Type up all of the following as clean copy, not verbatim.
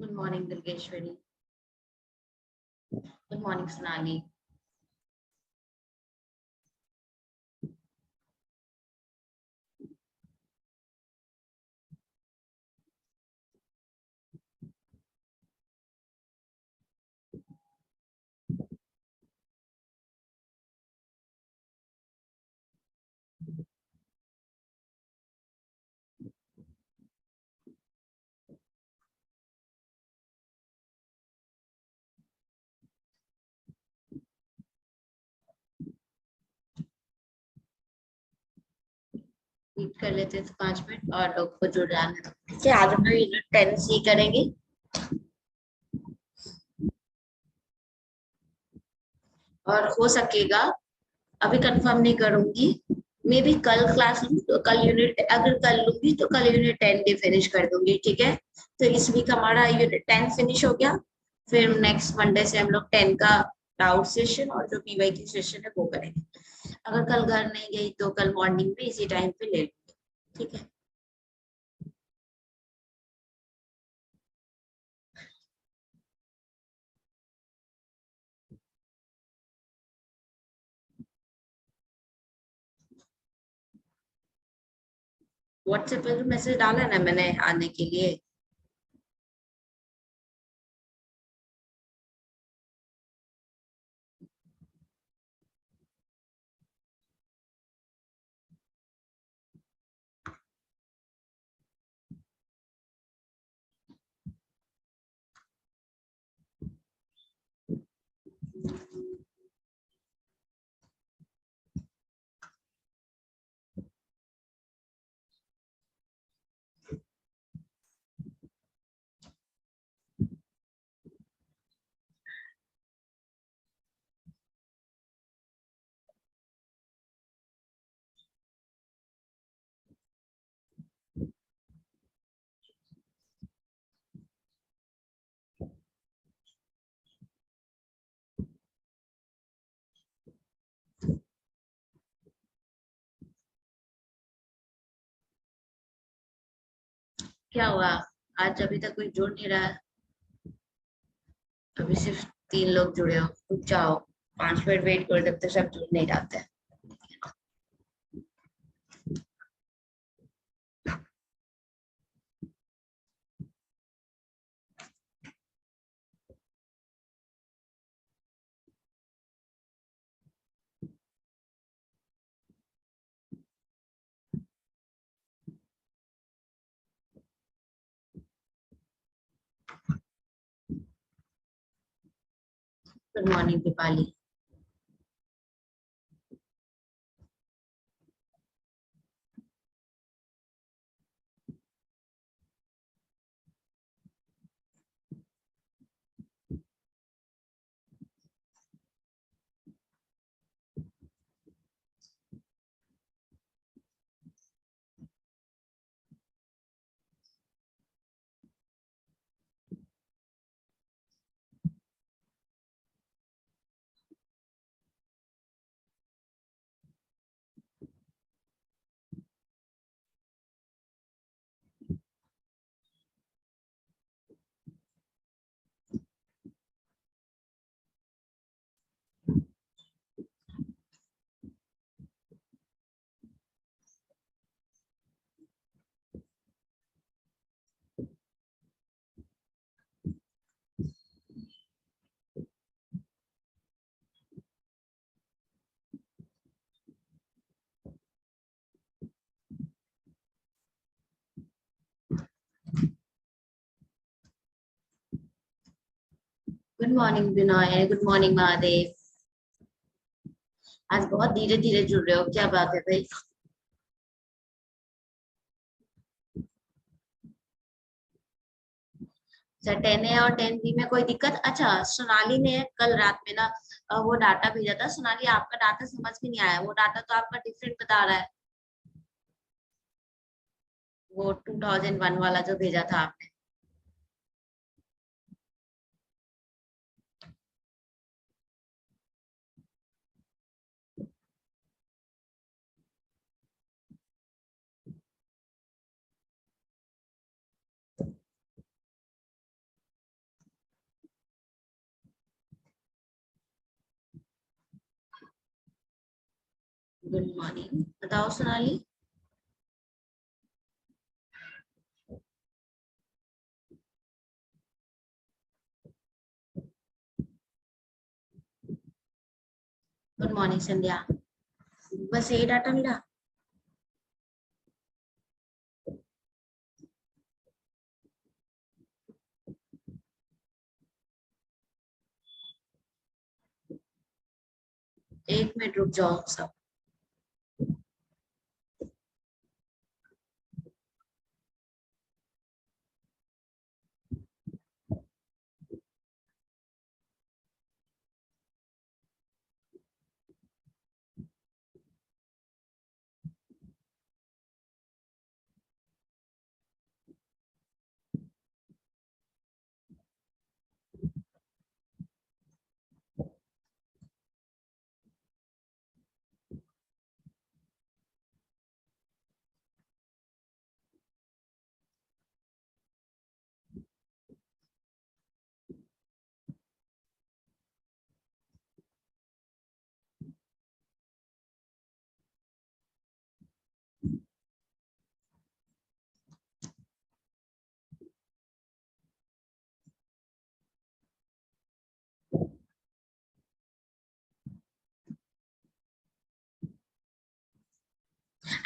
Good morning, Durgeshwari. Good morning, Sonali. Read कर लेते हैं 5 मिनट और लोग को जुड़ जाना है। ठीक है, आज हम लोग यूनिट 10C करेंगे। और हो सकेगा, अभी कंफर्म नहीं करूंगी, मे भी कल क्लास लूँ तो कल यूनिट, अगर कल लूंगी तो कल यूनिट 10 भी फिनिश कर दूंगी। ठीक है, तो इस वीक हमारा यूनिट 10 फिनिश हो गया। फिर नेक्स्ट मंडे से हम लोग 10 का डाउट सेशन और जो पीवाईक्यू सेशन है वो करेंगे। अगर कल घर नहीं गई तो कल मॉर्निंग में इसी टाइम पे ले लूंगी। ठीक है, व्हाट्सएप पे तो मैसेज डाला है ना मैंने आने के लिए। क्या हुआ, आज अभी तक कोई जुड़ नहीं रहा है? अभी सिर्फ 3 लोग जुड़े हो, रुक जाओ, 5 मिनट वेट करो, जब तक सब जुड़ नहीं जाते हैं। Good morning Deepali. Good morning Vinay, good morning Mahadev. आज बहुत धीरे धीरे जुड़ रहे हो, क्या बात है भाई? अच्छा, 10A और 10B में कोई दिक्कत? अच्छा, सोनाली ने कल रात में ना वो डाटा भेजा था। सोनाली, आपका डाटा समझ में नहीं आया, वो डाटा तो आपका डिफरेंट बता रहा है। वो 2001 वाला जो भेजा था आपने। गुड मॉर्निंग, बताओ सोनाली। गुड मॉर्निंग संध्या। बस यही डाटा मिला। एक मिनट रुक जाओ सब।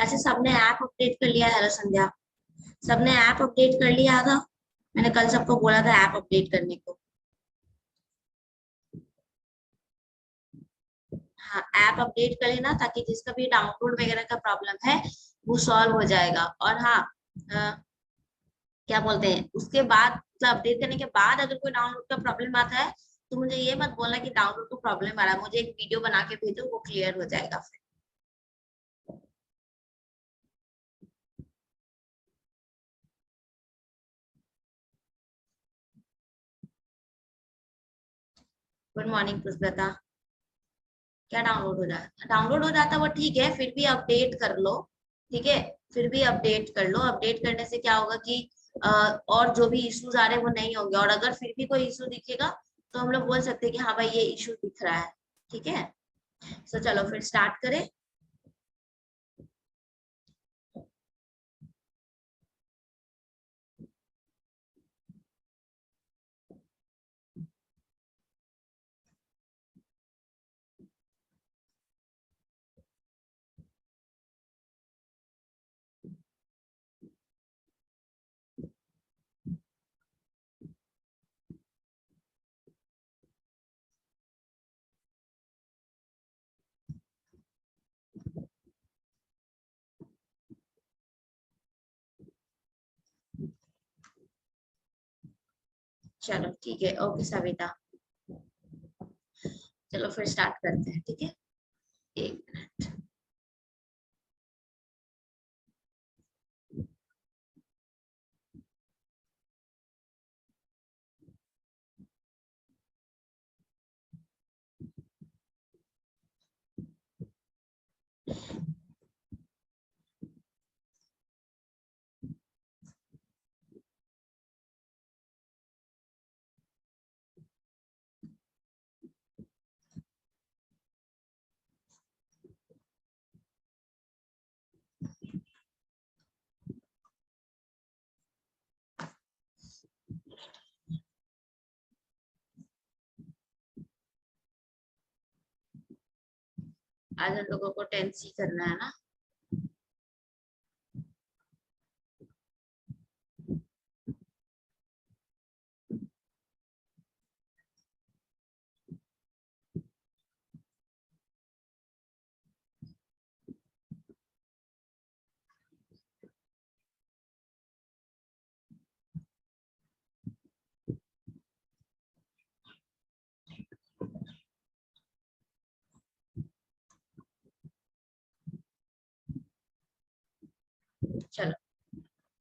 अच्छा, सबने ऐप अपडेट कर लिया? हेलो संध्या, सबने ऐप अपडेट कर लिया था? मैंने कल सबको बोला था ऐप अपडेट करने को। हाँ, ऐप अपडेट कर लेना ताकि जिसका भी डाउनलोड वगैरह का प्रॉब्लम है वो सॉल्व हो जाएगा। और हाँ, क्या बोलते हैं, उसके बाद मतलब अपडेट करने के बाद अगर कोई डाउनलोड का प्रॉब्लम आता है तो मुझे ये मत बोलना कि डाउनलोड को प्रॉब्लम आ रहा है, मुझे एक वीडियो बना के भेजो, वो क्लियर हो जाएगा फिर। Good morning Pushpalata. क्या डाउनलोड हो जाता वो ठीक है, फिर भी अपडेट कर लो। ठीक है, फिर भी अपडेट कर लो। अपडेट करने से क्या होगा कि और जो भी इश्यूज आ रहे हैं वो नहीं होंगे, और अगर फिर भी कोई इशू दिखेगा तो हम लोग बोल सकते हैं कि हाँ भाई ये इशू दिख रहा है। ठीक है, तो चलो फिर स्टार्ट करें। चलो ठीक है, ओके सविता, चलो फिर स्टार्ट करते हैं। ठीक है, एक मिनट। आज हम लोगों को 10C करना है ना। चलो,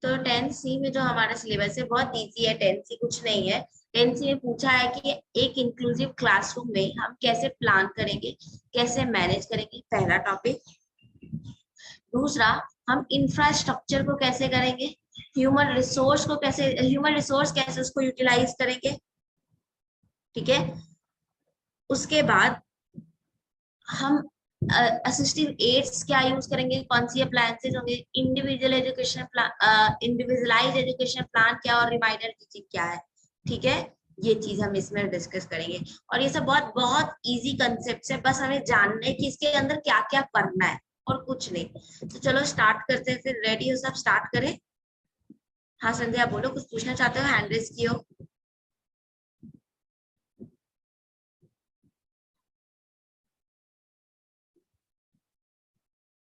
तो 10C में जो हमारा सिलेबस है बहुत इजी है। 10C कुछ नहीं है। 10C में पूछा है कि एक इंक्लूसिव क्लासरूम में हम कैसे प्लान करेंगे, कैसे मैनेज करेंगे, पहला टॉपिक। दूसरा, हम इंफ्रास्ट्रक्चर को कैसे करेंगे, ह्यूमन रिसोर्स कैसे उसको यूटिलाइज करेंगे। ठीक है, उसके बाद हम असिस्टिव एड्स क्या यूज करेंगे, कौन सी अप्लायंसेज होंगे, individual education plan, individualise education plan क्या और रिमाइंडर टीचिंग क्या है, ठीक है। ये चीज हम इसमें डिस्कस करेंगे और ये सब बहुत बहुत इजी कंसेप्ट है, बस हमें जानना है कि इसके अंदर क्या क्या करना है और कुछ नहीं। तो चलो स्टार्ट करते हैं, फिर रेडी हो सब, स्टार्ट करें। हाँ संध्या बोलो, कुछ पूछना चाहते हो, हैंड रेज कियो।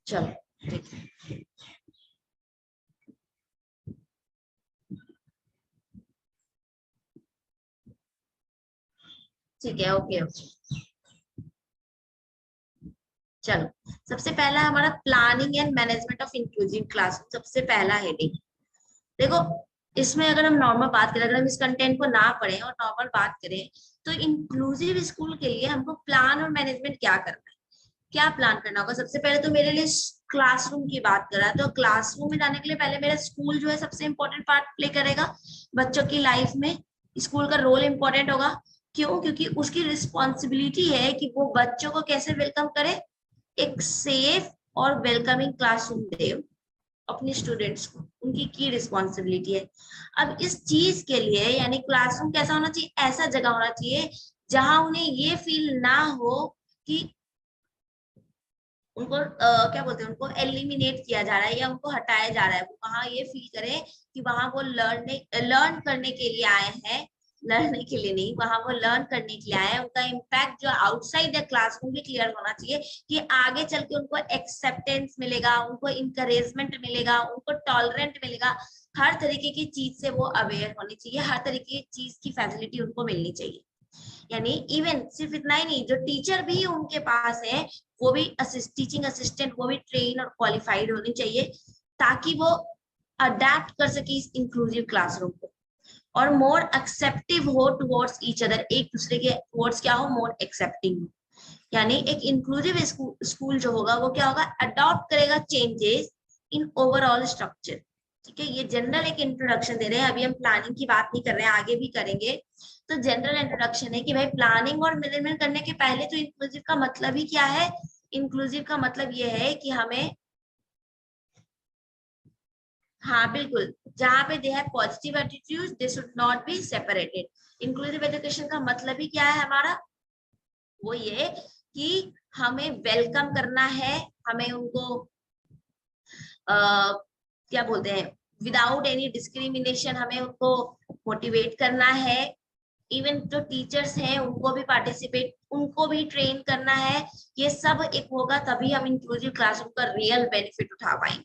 चलो ठीक है, ठीक है, ओके ओके। चलो सबसे पहला हमारा planning and management of inclusive class, सबसे पहला हेडिंग। देखो इसमें अगर हम नॉर्मल बात करें, अगर हम इस कंटेंट को ना पढ़ें और नॉर्मल बात करें, तो इंक्लूसिव स्कूल के लिए हमको प्लान और मैनेजमेंट क्या करना है, क्या प्लान करना होगा। सबसे पहले तो मेरे लिए क्लासरूम की बात कर रहा है, तो क्लासरूम में जाने के लिए पहले मेरा स्कूल जो है सबसे इंपॉर्टेंट पार्ट प्ले करेगा बच्चों की लाइफ में। स्कूल का रोल इंपॉर्टेंट होगा, क्यों, क्योंकि उसकी रिस्पॉन्सिबिलिटी है कि वो बच्चों को कैसे वेलकम करे, एक सेफ और वेलकमिंग क्लासरूम दे अपने स्टूडेंट्स को, उनकी की रिस्पॉन्सिबिलिटी है। अब इस चीज के लिए यानी क्लासरूम कैसा होना चाहिए, ऐसा जगह होना चाहिए जहां उन्हें ये फील ना हो कि उनको क्या बोलते हैं, उनको एलिमिनेट किया जा रहा है या उनको हटाया जा रहा है। वो वहां ये फील करे कि वहां वो लर्न करने के लिए आए हैं, लड़ने के लिए नहीं, वहां वो लर्न करने के लिए आए हैं। उनका इम्पैक्ट जो आउटसाइड द क्लासरूम भी क्लियर होना चाहिए कि आगे चल के उनको एक्सेप्टेंस मिलेगा, उनको इंकरेजमेंट मिलेगा, उनको टॉलरेंट मिलेगा। हर तरीके की चीज से वो अवेयर होनी चाहिए, हर तरीके की चीज की फैसिलिटी उनको मिलनी चाहिए। यानी इवन सिर्फ इतना ही नहीं, जो टीचर भी उनके पास है वो भी टीचिंग असिस्टेंट, वो भी ट्रेन और क्वालिफाइड होनी चाहिए, ताकि वो अडेप्ट कर सके इस इंक्लूसिव क्लासरूम को और मोर एक्सेप्टिव हो टुवर्ड्स ईच अदर, एक दूसरे के टुवर्ड्स क्या हो, मोर एक्सेप्टिंग हो। यानी एक इंक्लूसिव स्कूल जो होगा वो क्या होगा, अडॉप्ट करेगा चेंजेस इन ओवरऑल स्ट्रक्चर। ठीक है, ये जनरल एक इंट्रोडक्शन दे रहे हैं, अभी हम प्लानिंग की बात नहीं कर रहे हैं, आगे भी करेंगे। तो जनरल इंट्रोडक्शन है कि भाई प्लानिंग और मैनेजमेंट करने के पहले तो इंक्लूसिव का मतलब ही क्या है। इंक्लूसिव का मतलब ये है कि हमें, हाँ बिल्कुल, जहाँ पे they have positive attitude they should not be separated. Inclusive education का मतलब ही क्या है हमारा, वो ये कि हमें वेलकम करना है, हमें उनको क्या बोलते हैं, विदाउट एनी डिस्क्रिमिनेशन हमें उनको मोटिवेट करना है। इवन जो टीचर्स हैं उनको भी पार्टिसिपेट, उनको भी ट्रेन करना है। ये सब एक होगा तभी हम इंक्लूसिव क्लासरूम का रियल बेनिफिट उठा पाएंगे।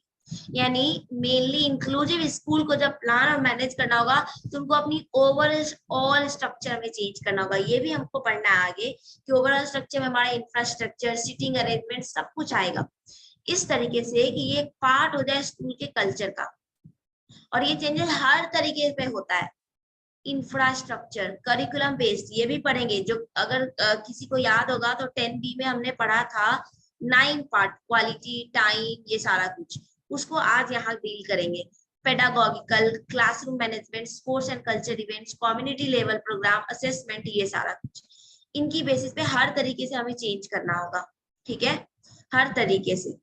यानी मेनली इंक्लूसिव स्कूल को जब प्लान और मैनेज करना होगा तो उनको अपनी ओवरऑल स्ट्रक्चर में चेंज करना होगा। ये भी हमको पढ़ना है आगे कि ओवरऑल स्ट्रक्चर में हमारा इंफ्रास्ट्रक्चर, सीटिंग अरेंजमेंट सब कुछ आएगा इस तरीके से कि ये पार्ट हो जाए स्कूल के कल्चर का। और ये चेंजेस हर तरीके पे होता है, इंफ्रास्ट्रक्चर, करिकुलम बेस्ड, ये भी पढ़ेंगे। जो अगर किसी को याद होगा तो 10B में हमने पढ़ा था 9 पार्ट, क्वालिटी, टाइम, ये सारा कुछ, उसको आज यहाँ डील करेंगे। Pedagogical, classroom management, sports and culture events, community level programme, assessment, ये सारा कुछ इनकी बेसिस पे हर तरीके से हमें चेंज करना होगा। ठीक है, हर तरीके से,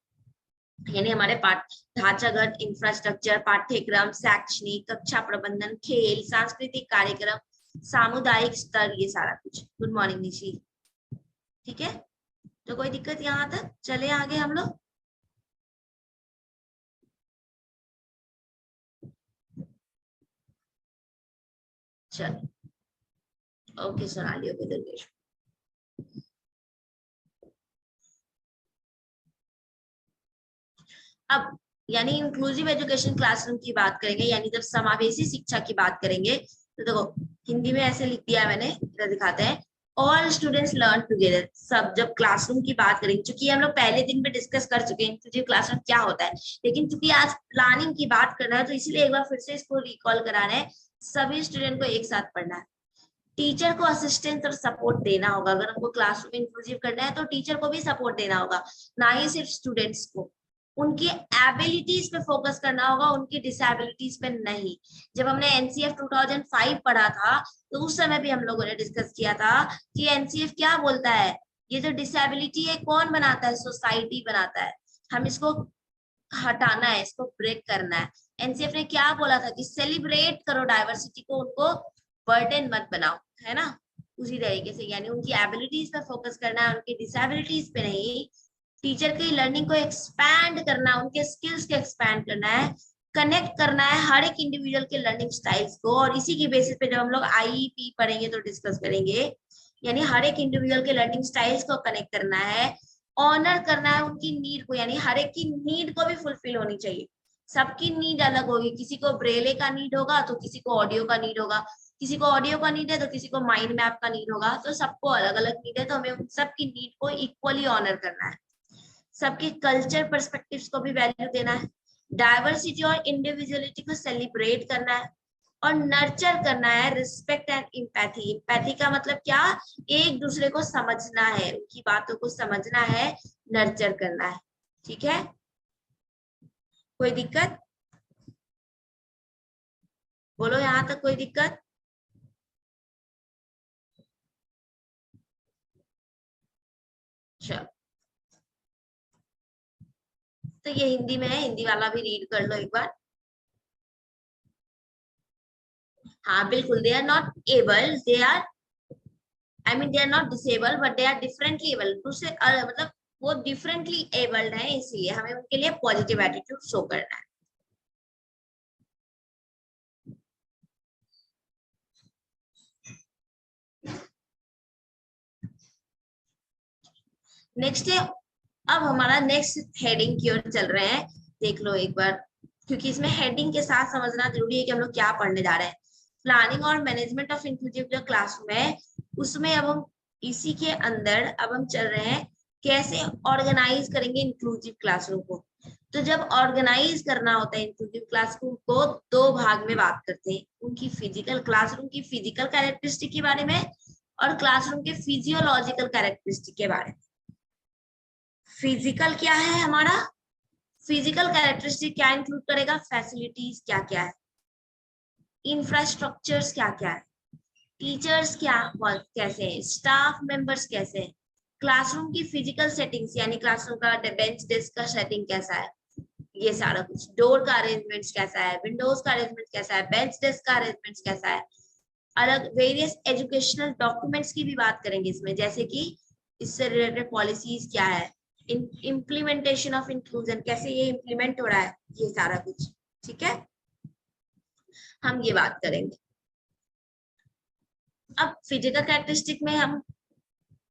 यानी हमारे पाठ ढांचागत, इंफ्रास्ट्रक्चर, पाठ्यक्रम, शैक्षणिक, कक्षा प्रबंधन, खेल, सांस्कृतिक कार्यक्रम, सामुदायिक स्तर, ये सारा कुछ। गुड मॉर्निंग निशी, ठीक है। तो कोई दिक्कत यहाँ तक, चले आगे हम लोग। चलो ओके, सुना लियो दुर्गेश। अब यानी इंक्लूसिव एजुकेशन क्लासरूम की बात करेंगे, यानी जब समावेशी शिक्षा की बात करेंगे तो देखो हिंदी में ऐसे लिख दिया है मैंने, इधर दिखाते हैं। ऑल स्टूडेंट्स लर्न टुगेदर, सब जब क्लासरूम की बात करेंगे, क्योंकि हम लोग पहले दिन में डिस्कस कर चुके हैं इंक्लूसिव क्लासरूम क्या होता है, लेकिन क्योंकि आज प्लानिंग की बात करना है तो इसलिए एक बार फिर से इसको रिकॉल करा रहे हैं। सभी स्टूडेंट को एक साथ पढ़ना है, टीचर को असिस्टेंस और सपोर्ट देना होगा। अगर हमको क्लासरूम इंक्लूसिव करना है तो टीचर को भी सपोर्ट देना होगा, ना ही सिर्फ स्टूडेंट्स को। उनकी एबिलिटीज पे फोकस करना होगा, उनकी डिसेबिलिटीज पे नहीं। जब हमने एनसीएफ 2005 पढ़ा था तो उस समय भी हम लोगों ने डिस्कस किया था कि एनसीएफ क्या बोलता है, ये जो डिसेबिलिटी है कौन बनाता है? सोसाइटी बनाता है। हम इसको हटाना है, इसको ब्रेक करना है। एनसीएफ ने क्या बोला था कि सेलिब्रेट करो डाइवर्सिटी को, उनको बर्डन मत बनाओ, है ना। उसी तरीके से यानी उनकी एबिलिटीज पे फोकस करना है, उनकी डिसेबिलिटीज पे नहीं। टीचर की लर्निंग को एक्सपैंड करना, उनके स्किल्स को एक्सपैंड करना है, कनेक्ट करना है हर एक इंडिविजुअल के लर्निंग स्टाइल्स को। और इसी की बेसिस पे जब हम लोग आईईपी पढ़ेंगे तो डिस्कस करेंगे, यानी हर एक इंडिविजुअल के लर्निंग स्टाइल्स को कनेक्ट करना है, ऑनर करना है उनकी नीड को, यानी हर एक की नीड को भी फुलफिल होनी चाहिए। सबकी नीड अलग होगी, किसी को ब्रेले का नीड होगा तो किसी को ऑडियो का नीड होगा, किसी को ऑडियो का नीड है तो किसी को माइंड मैप का नीड होगा, तो सबको अलग अलग नीड है, तो हमें उन सबकी नीड को इक्वली ऑनर करना है। सबके कल्चर पर्सपेक्टिव्स को भी वैल्यू देना है, डाइवर्सिटी और इंडिविजुअलिटी को सेलिब्रेट करना है, और नर्चर करना है रिस्पेक्ट एंड इम्पैथी। इम्पैथी का मतलब क्या? एक दूसरे को समझना है, उनकी बातों को समझना है, नर्चर करना है। ठीक है, कोई दिक्कत? बोलो यहां तक कोई दिक्कत? चलो, तो ये हिंदी में है, हिंदी वाला भी रीड कर लो एक बार। हाँ बिल्कुल, they are not able, they are, I mean they are not disable but they are differently able. दूसरे मतलब वो डिफरेंटली एबल्ड है, इसलिए हमें उनके लिए पॉजिटिव एटीट्यूड शो करना है। नेक्स्ट है, अब हमारा नेक्स्ट हेडिंग की ओर चल रहे हैं। देख लो एक बार, क्योंकि इसमें हेडिंग के साथ समझना जरूरी है कि हम लोग क्या पढ़ने जा रहे हैं। प्लानिंग और मैनेजमेंट ऑफ इंक्लूसिव जो क्लासरूम है, उसमें अब हम इसी के अंदर अब हम चल रहे हैं कैसे ऑर्गेनाइज करेंगे इंक्लूसिव क्लासरूम को। तो जब ऑर्गेनाइज करना होता है इंक्लूसिव क्लासरूम को, दो भाग में बात करते हैं, उनकी फिजिकल, क्लासरूम की फिजिकल कैरेक्टरिस्टिक के बारे में, और क्लासरूम के फिजियोलॉजिकल कैरेक्टरिस्टिक के बारे में। फिजिकल क्या है हमारा? फिजिकल कैरेक्टरिस्टिक क्या इंक्लूड करेगा? फैसिलिटीज क्या क्या है, इंफ्रास्ट्रक्चर्स क्या क्या है, टीचर्स क्या कैसे हैं, स्टाफ मेंबर्स कैसे हैं, क्लासरूम की फिजिकल सेटिंग्स यानी क्लासरूम का बेंच डेस्क का सेटिंग कैसा है, ये सारा कुछ, डोर का अरेंजमेंट कैसा है, विंडोज का अरेंजमेंट कैसा है, बेंच डेस्क का अरेंजमेंट कैसा है, अलग वेरियस एजुकेशनल डॉक्यूमेंट्स की भी बात करेंगे इसमें, जैसे कि इससे रिलेटेड पॉलिसीज क्या है, इम्प्लीमेंटेशन ऑफ इंक्लूजन कैसे ये इम्प्लीमेंट हो रहा है, ये सारा कुछ। ठीक है, हम ये बात करेंगे। अब फिजिकल कैरेक्टरिस्टिक में हम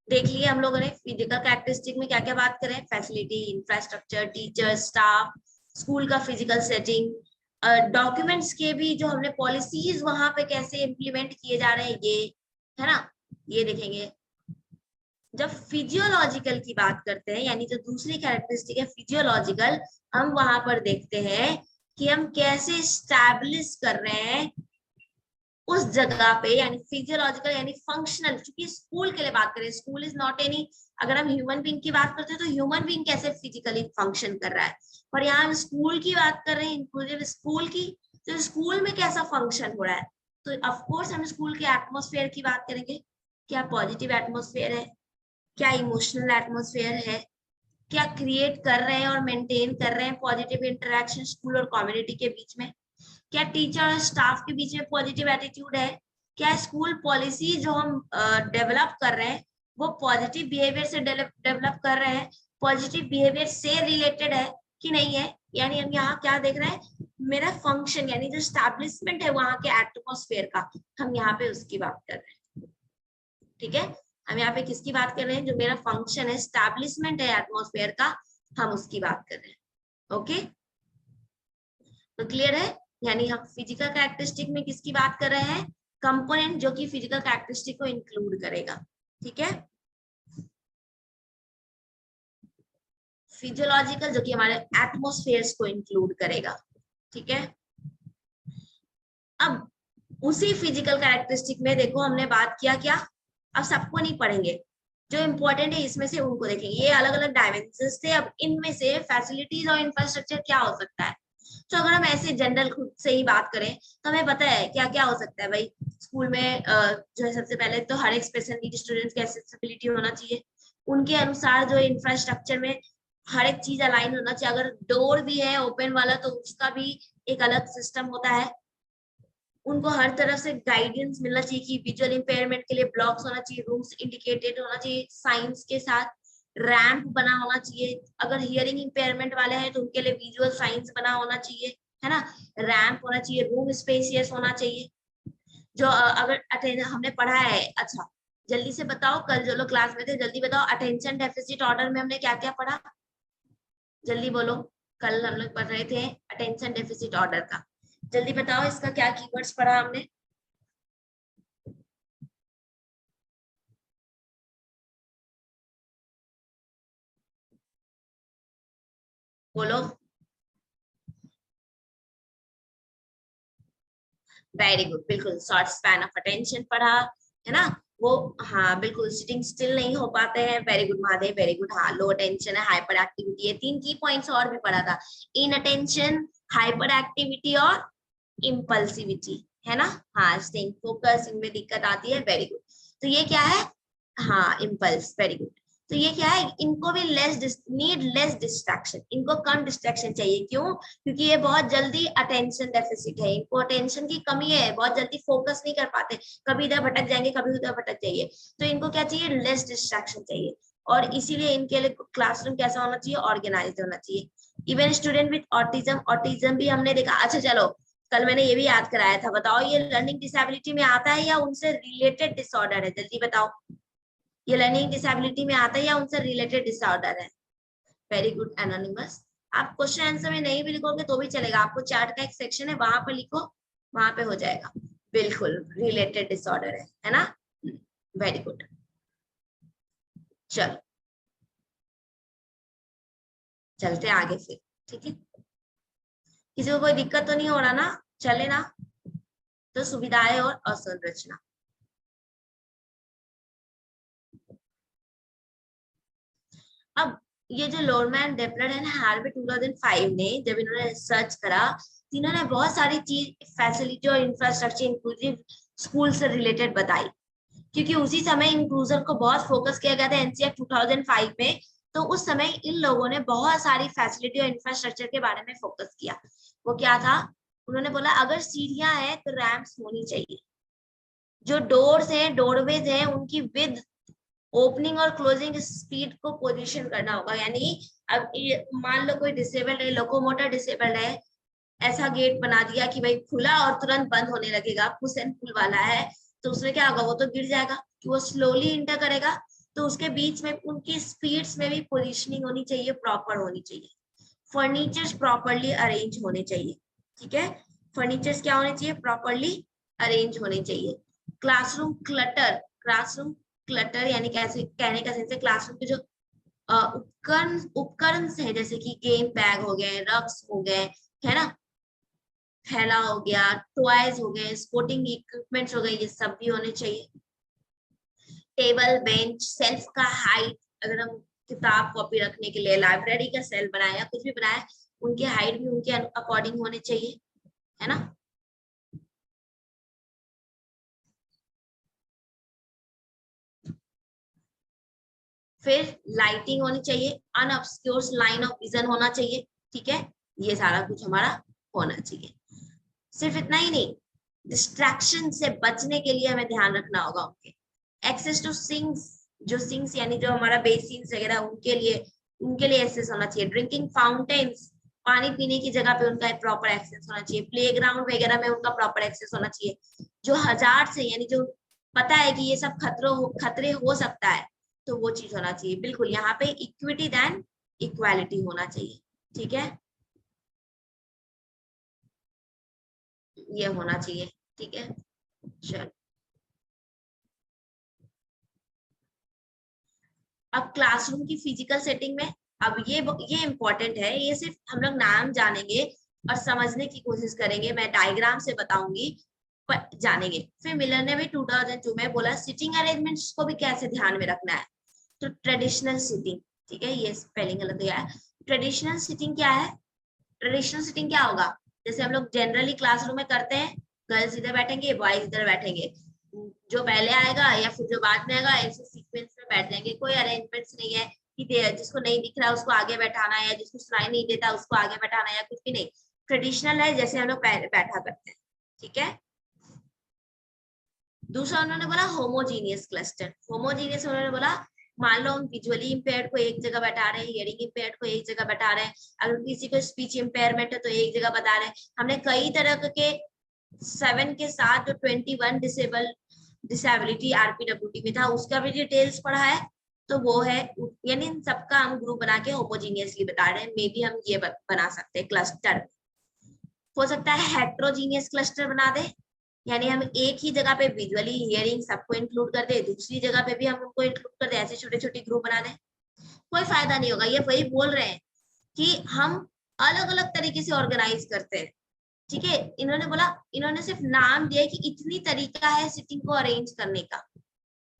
देख लिए हम लोगों ने, फिजिकल कैरेक्टरिस्टिक में क्या क्या बात करें, facility, infrastructure, teacher, staff, school का फिजिकल सेटिंग, डॉक्यूमेंट्स के भी जो हमने पॉलिसीज वहां पे कैसे इम्प्लीमेंट किए जा रहे हैं, ये है ना, ये देखेंगे। जब फिजियोलॉजिकल की बात करते हैं, यानी जो दूसरी कैरेक्टरिस्टिक है फिजियोलॉजिकल, हम वहां पर देखते हैं कि हम कैसे स्टैब्लिश कर रहे हैं उस जगह पे, यानी फिजियोलॉजिकल यानी फंक्शनल। क्योंकि स्कूल के लिए बात करें, स्कूल इज नॉट एनी, अगर हम ह्यूमन बीइंग की बात करते हैं तो ह्यूमन बीइंग कैसे फिजिकली फंक्शन कर रहा है, पर यहाँ हम स्कूल की बात कर रहे हैं, इंक्लूसिव स्कूल की, तो स्कूल में कैसा फंक्शन हो रहा है। तो ऑफकोर्स हम स्कूल के एटमोसफेयर की बात करेंगे, क्या पॉजिटिव एटमोसफेयर है, क्या इमोशनल एटमोसफेयर है, क्या क्रिएट कर रहे हैं और मेंटेन कर रहे हैं पॉजिटिव इंटरेक्शन स्कूल और कम्युनिटी के बीच में, क्या टीचर और स्टाफ के बीच में पॉजिटिव एटीट्यूड है, क्या स्कूल पॉलिसी जो हम डेवलप कर रहे हैं वो पॉजिटिव बिहेवियर से डेवलप कर रहे हैं, पॉजिटिव बिहेवियर से रिलेटेड है कि नहीं है। यानी हम यहाँ क्या देख रहे हैं, मेरा फंक्शन यानी जो स्टैब्लिशमेंट है वहां के एटमोसफेयर का, हम यहाँ पे उसकी बात कर रहे हैं। ठीक है, हम यहाँ पे किसकी बात कर रहे हैं, जो मेरा फंक्शन है, स्टैब्लिशमेंट है एटमोसफेयर का, हम उसकी बात कर रहे हैं। ओके, तो क्लियर है। यानी हम फिजिकल कैरेक्टरिस्टिक में किसकी बात कर रहे हैं, कंपोनेंट जो कि फिजिकल कैरेक्टरिस्टिक को इंक्लूड करेगा। ठीक है, फिजियोलॉजिकल जो कि हमारे एटमोसफेयर्स को इंक्लूड करेगा। ठीक है, अब उसी फिजिकल कैरेक्टरिस्टिक में देखो हमने बात किया क्या, अब सबको नहीं पढ़ेंगे, जो इंपॉर्टेंट है इसमें से उनको देखेंगे। ये अलग अलग डायमेंशंस थे, अब इनमें से फैसिलिटीज और इंफ्रास्ट्रक्चर क्या हो सकता है। तो अगर हम ऐसे जनरल खुद से ही बात करें तो हमें पता है क्या क्या हो सकता है भाई। स्कूल में जो है सबसे पहले तो हर एक स्पेशल नीड स्टूडेंट्स की एक्सेसिबिलिटी होना चाहिए, उनके अनुसार जो इंफ्रास्ट्रक्चर में हर एक चीज अलाइन होना चाहिए। अगर डोर भी है ओपन वाला तो उसका भी एक अलग सिस्टम होता है। उनको हर तरफ से गाइडेंस मिलना चाहिए कि विजुअल इंपेयरमेंट के लिए ब्लॉक्स होना चाहिए, रूम्स इंडिकेटेड होना चाहिए साइंस के साथ, रैंप बना होना चाहिए। अगर हियरिंग इंपेयरमेंट वाले हैं तो उनके लिए विजुअल साइंस बना होना चाहिए, है ना। रैंप होना चाहिए, रूम स्पेसियस होना चाहिए। जो अगर हमने पढ़ा है, अच्छा जल्दी से बताओ, कल जो लोग क्लास में थे जल्दी बताओ, अटेंशन डेफिसिट ऑर्डर में हमने क्या क्या पढ़ा, जल्दी बोलो। कल हम लोग पढ़ रहे थे अटेंशन डेफिसिट ऑर्डर का, जल्दी बताओ इसका क्या कीवर्ड्स पढ़ा हमने। बोलो। वेरी गुड, बिल्कुल शॉर्ट स्पैन ऑफ अटेंशन पढ़ा, है ना। वो हाँ बिल्कुल, सिटिंग स्टिल नहीं हो पाते हैं, very good Mahadev, very good. हाँ, लो अटेंशन है, हाइपर एक्टिविटी है, 3 की पॉइंट्स और भी पढ़ा था, इन अटेंशन, हाइपर एक्टिविटी और इम्पल्सिविटी, है ना। हाँ, स्टेइंग फोकस, इनमें दिक्कत आती है, वेरी गुड। तो ये क्या है, हाँ इम्पल्स, वेरी गुड। तो ये क्या है, इनको भी नीड लेस डिस्ट्रैक्शन, इनको कम डिस्ट्रैक्शन चाहिए, क्यों, क्योंकि ये बहुत जल्दी अटेंशन डेफिसिट है, इनको अटेंशन की कमी है, बहुत जल्दी फोकस नहीं कर पाते, कभी इधर भटक जाएंगे कभी उधर भटक जाइए। तो इनको क्या चाहिए, लेस डिस्ट्रैक्शन चाहिए, और इसीलिए इनके लिए क्लासरूम कैसा होना चाहिए, ऑर्गेनाइज होना चाहिए। Even student with autism, autism भी हमने देखा। अच्छा चलो, कल मैंने ये भी याद कराया था, बताओ ये लर्निंग डिसेबिलिटी में आता है या उनसे रिलेटेड डिसऑर्डर है, जल्दी बताओ। ये लर्निंग डिसेबिलिटी में आता है या उनसे रिलेटेड डिसऑर्डर है। Very good anonymous. आप क्वेश्चन आंसर में नहीं भी लिखोगे तो भी चलेगा, आपको चार्ट का एक सेक्शन है वहां पर लिखो, वहां पे हो जाएगा। बिल्कुल रिलेटेड डिसऑर्डर है ना। Very good. चलो चलते आगे फिर, ठीक है। किसी को कोई दिक्कत तो नहीं हो रहा ना, चले ना। तो सुविधाएं और असंरचना, अब ये जो लोरमैन, डेपलर एंड हार्वे 2005 ने जब इन्होंने रिसर्च करा, तो इन्होंने बहुत सारी चीज, फैसिलिटी और इंफ्रास्ट्रक्चर इंक्लूसिव स्कूल से रिलेटेड बताई, क्योंकि उसी समय इंक्लूजन को बहुत फोकस किया गया था एनसीएफ 2005 में। तो उस समय इन लोगों ने बहुत सारी फैसिलिटी और इंफ्रास्ट्रक्चर के बारे में फोकस किया। वो क्या था, उन्होंने बोला अगर सीढ़ियां हैं तो रैंप्स होनी चाहिए, जो डोर्स हैं, डोरवेज हैं, उनकी विद, ओपनिंग और क्लोजिंग स्पीड को पोजीशन करना होगा। यानी अब मान लो कोई डिसेबल्ड है, लोकोमोटर डिसेबल्ड है, ऐसा गेट बना दिया कि भाई खुला और तुरंत बंद होने लगेगा, पुश एंड पुल वाला है, तो उसमें क्या होगा, वो तो गिर जाएगा, कि वो स्लोली इंटर करेगा। तो उसके बीच में उनकी स्पीड्स में भी पोजीशनिंग होनी चाहिए, प्रॉपर होनी चाहिए। फर्नीचर्स प्रॉपरली अरेंज होने चाहिए, ठीक है। फर्नीचर्स क्या होने चाहिए, प्रॉपरली अरेंज होने चाहिए। क्लासरूम क्लटर, क्लासरूम क्लटर यानी कैसे, कहने का सेंस है क्लासरूम के जो उपकरण उपकरण है, जैसे कि गेम बैग हो गए, रग्स हो गए, है ना, थैला हो गया, टॉयज हो गए, स्पोर्टिंग इक्विपमेंट्स हो गए, ये सब भी होने चाहिए। टेबल, बेंच, सेल्फ का हाइट, अगर हम किताब कॉपी रखने के लिए लाइब्रेरी का सेल बनाया या कुछ भी बनाया, उनकी हाइट भी उनके अकॉर्डिंग होने चाहिए, है ना। फिर लाइटिंग होनी चाहिए, अनऑब्स्क्योर्स लाइन ऑफ विजन होना चाहिए, ठीक है। ये सारा कुछ हमारा होना चाहिए। सिर्फ इतना ही नहीं, डिस्ट्रैक्शन से बचने के लिए हमें ध्यान रखना होगा उनके। एक्सेस टू सिंक्स, जो सिंक्स यानी जो हमारा बेसिन्स वगैरह, उनके लिए एक्सेस होना चाहिए। ड्रिंकिंग फाउंटेन्स, पानी पीने की जगह पे उनका प्रॉपर एक्सेस होना चाहिए। प्लेग्राउंड वगैरह में उनका प्रॉपर एक्सेस होना चाहिए। जो हजार से, यानी जो पता है कि ये सब खतरे हो सकता है, तो वो चीज होना चाहिए। बिल्कुल, यहाँ पे इक्विटी देन इक्वालिटी होना चाहिए, ठीक है, ये होना चाहिए, ठीक है। चलो, अब क्लासरूम की फिजिकल सेटिंग में, अब ये इंपॉर्टेंट है, ये सिर्फ हम लोग नाम जानेंगे और समझने की कोशिश करेंगे, मैं डायग्राम से बताऊंगी पर जानेंगे। फिर मिलर ने भी 2002 में बोला सिटिंग अरेंजमेंट्स को भी कैसे ध्यान में रखना है। तो ट्रेडिशनल सिटिंग, ठीक है, ये स्पेलिंग गलत गया है। ट्रेडिशनल सिटिंग क्या है, ट्रेडिशनल सिटिंग क्या होगा, जैसे हम लोग जनरली क्लासरूम में करते हैं, गर्ल्स इधर बैठेंगे, बॉयज इधर बैठेंगे, जो पहले आएगा या फिर जो बाद में आएगा, ऐसे सीक्वेंस में बैठ जाएंगे, कोई अरेंजमेंट्स नहीं है कि जिसको नहीं दिख रहा उसको आगे बैठाना है, जिसको सुनाई नहीं देता उसको आगे बैठाना है, या कुछ भी नहीं, ट्रेडिशनल है जैसे हम लोग बैठा करते हैं, ठीक है। दूसरा उन्होंने बोला होमोजीनियस क्लस्टर। होमोजीनियस उन्होंने बोला मान लो हम विजुअली इम्पेयर्ड को एक जगह बैठा रहे हैं, हियरिंग इम्पेयर्ड को एक जगह बैठा रहे हैं, अगर किसी को स्पीच इम्पेयरमेंट है तो एक जगह बता रहे हैं। हमने कई तरह के 7 के साथ जो 21 डिसेबिलिटी आरपीडब्ल्यूडी में था उसका भी डिटेल्स पढ़ा है, तो वो है, यानी इन सबका हम ग्रुप बना के होमोजीनियसली बता रहे हैं। मे बी हम ये बना सकते हैं क्लस्टर। हो सकता है हेट्रोजीनियस क्लस्टर बना दे, यानी हम एक ही जगह पे विजुअली हियरिंग सबको इंक्लूड कर दे, दूसरी जगह पे भी हम उनको इंक्लूड कर दे, ऐसे छोटे छोटे ग्रुप बना दे। कोई फायदा नहीं होगा, ये वही बोल रहे हैं कि हम अलग अलग तरीके से ऑर्गेनाइज करते हैं, ठीक है। इन्होंने बोला, इन्होंने सिर्फ नाम दिया कि इतनी तरीका है सिटिंग को अरेंज करने का,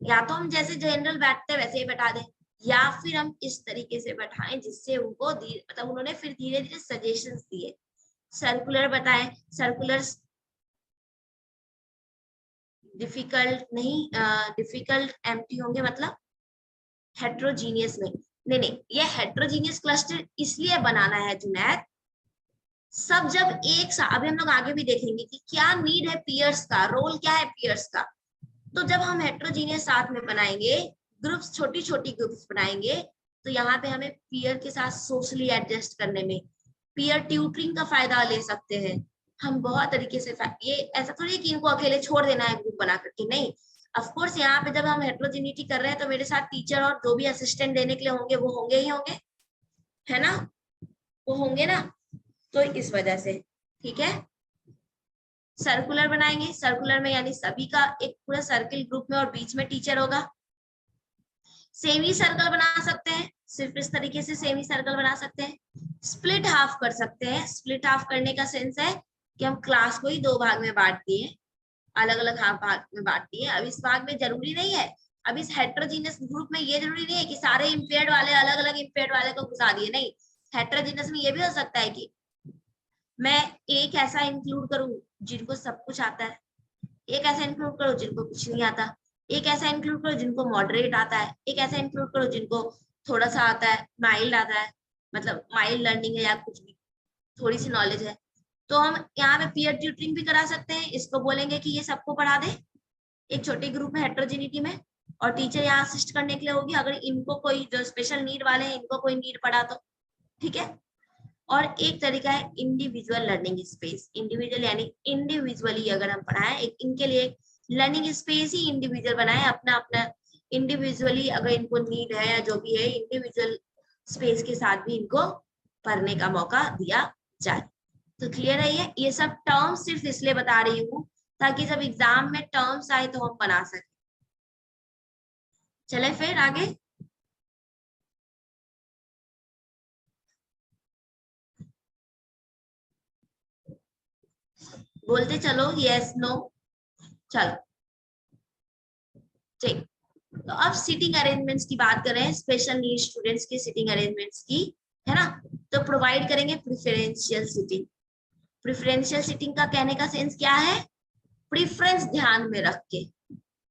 या तो हम जैसे जनरल बैठते हैं वैसे ही बैठा दें, या फिर हम इस तरीके से बैठाएं जिससे उनको मतलब उन्होंने फिर धीरे धीरे सजेशंस दिए। सर्कुलर बताएं, सर्कुलर डिफिकल्ट नहीं, डिफिकल्ट एम्प्टी होंगे, मतलब हेट्रोजीनियस नहीं नहीं, ये हेट्रोजीनियस क्लस्टर इसलिए बनाना है जुनैद, सब जब एक साथ, अभी हम लोग आगे भी देखेंगे कि क्या नीड है पीयर्स का, रोल क्या है पीयर्स का, तो जब हम हेट्रोजीनियस साथ में बनाएंगे, ग्रुप्स छोटी छोटी ग्रुप्स बनाएंगे, तो यहाँ पे हमें पीयर के साथ सोशली एडजस्ट करने में, पीयर ट्यूटरिंग का फायदा ले सकते हैं हम बहुत तरीके से। ये ऐसा थोड़ी है कि इनको अकेले छोड़ देना है ग्रुप बना करके, नहीं। ऑफ कोर्स यहाँ पे जब हम हेट्रोजिनिटी कर रहे हैं तो मेरे साथ टीचर और जो भी असिस्टेंट देने के लिए होंगे वो होंगे ही होंगे, है ना, वो होंगे ना, तो इस वजह से, ठीक है। सर्कुलर बनाएंगे, सर्कुलर में यानी सभी का एक पूरा सर्किल ग्रुप में और बीच में टीचर होगा। सेमी सर्कल बना सकते हैं, सिर्फ इस तरीके से सेमी सर्कल बना सकते हैं। स्प्लिट हाफ कर सकते हैं, स्प्लिट हाफ करने का सेंस है कि हम क्लास को ही दो भाग में बांट दिए, अलग अलग हाफ भाग में बांट दिए। अब इस भाग में जरूरी नहीं है, अब इस हेट्रोजीनियस ग्रुप में ये जरूरी नहीं है कि सारे इम्पेयर्ड वाले अलग अलग इम्पेयर्ड वाले को घुसा दिए, नहीं। हेट्रोजीनियस में ये भी हो सकता है कि मैं एक ऐसा इंक्लूड करूं जिनको सब कुछ आता है, एक ऐसा इंक्लूड करो जिनको कुछ नहीं आता, एक ऐसा इंक्लूड करो जिनको मॉडरेट आता है, एक ऐसा इंक्लूड करो जिनको थोड़ा सा आता है, माइल्ड आता है, मतलब माइल्ड लर्निंग है या कुछ भी थोड़ी सी नॉलेज है, तो हम यहाँ पे पीयर ट्यूटरिंग भी करा सकते हैं। इसको बोलेंगे कि ये सबको पढ़ा दे एक छोटे ग्रुप में हेट्रोजिनिटी में, और टीचर यहाँ असिस्ट करने के लिए होगी अगर इनको कोई जो स्पेशल नीड वाले हैं इनको कोई नीड पड़ा तो, ठीक है। और एक तरीका है इंडिविजुअल लर्निंग स्पेस, इंडिविजुअल यानी इंडिविजुअली अगर हम पढ़ाएं, एक इनके लिए लर्निंग स्पेस ही इंडिविजुअल बनाए, अपना अपना इंडिविजुअली अगर इनको नीड है या जो भी है, इंडिविजुअल स्पेस के साथ भी इनको पढ़ने का मौका दिया जाए। तो क्लियर है, ये सब टर्म्स सिर्फ इसलिए बता रही हूँ ताकि जब एग्जाम में टर्म्स आए तो हम बना सके। चले फिर आगे, बोलते चलो यस नो, चलो ठीक। तो अब सिटिंग अरेंजमेंट्स की बात कर रहे हैं, स्पेशल नीड स्टूडेंट्स की सिटिंग अरेंजमेंट्स की, है ना। तो प्रोवाइड करेंगे प्रिफरेंशियल सिटिंग। प्रिफरेंशियल सिटिंग का कहने का सेंस क्या है, प्रिफरेंस ध्यान में रख के,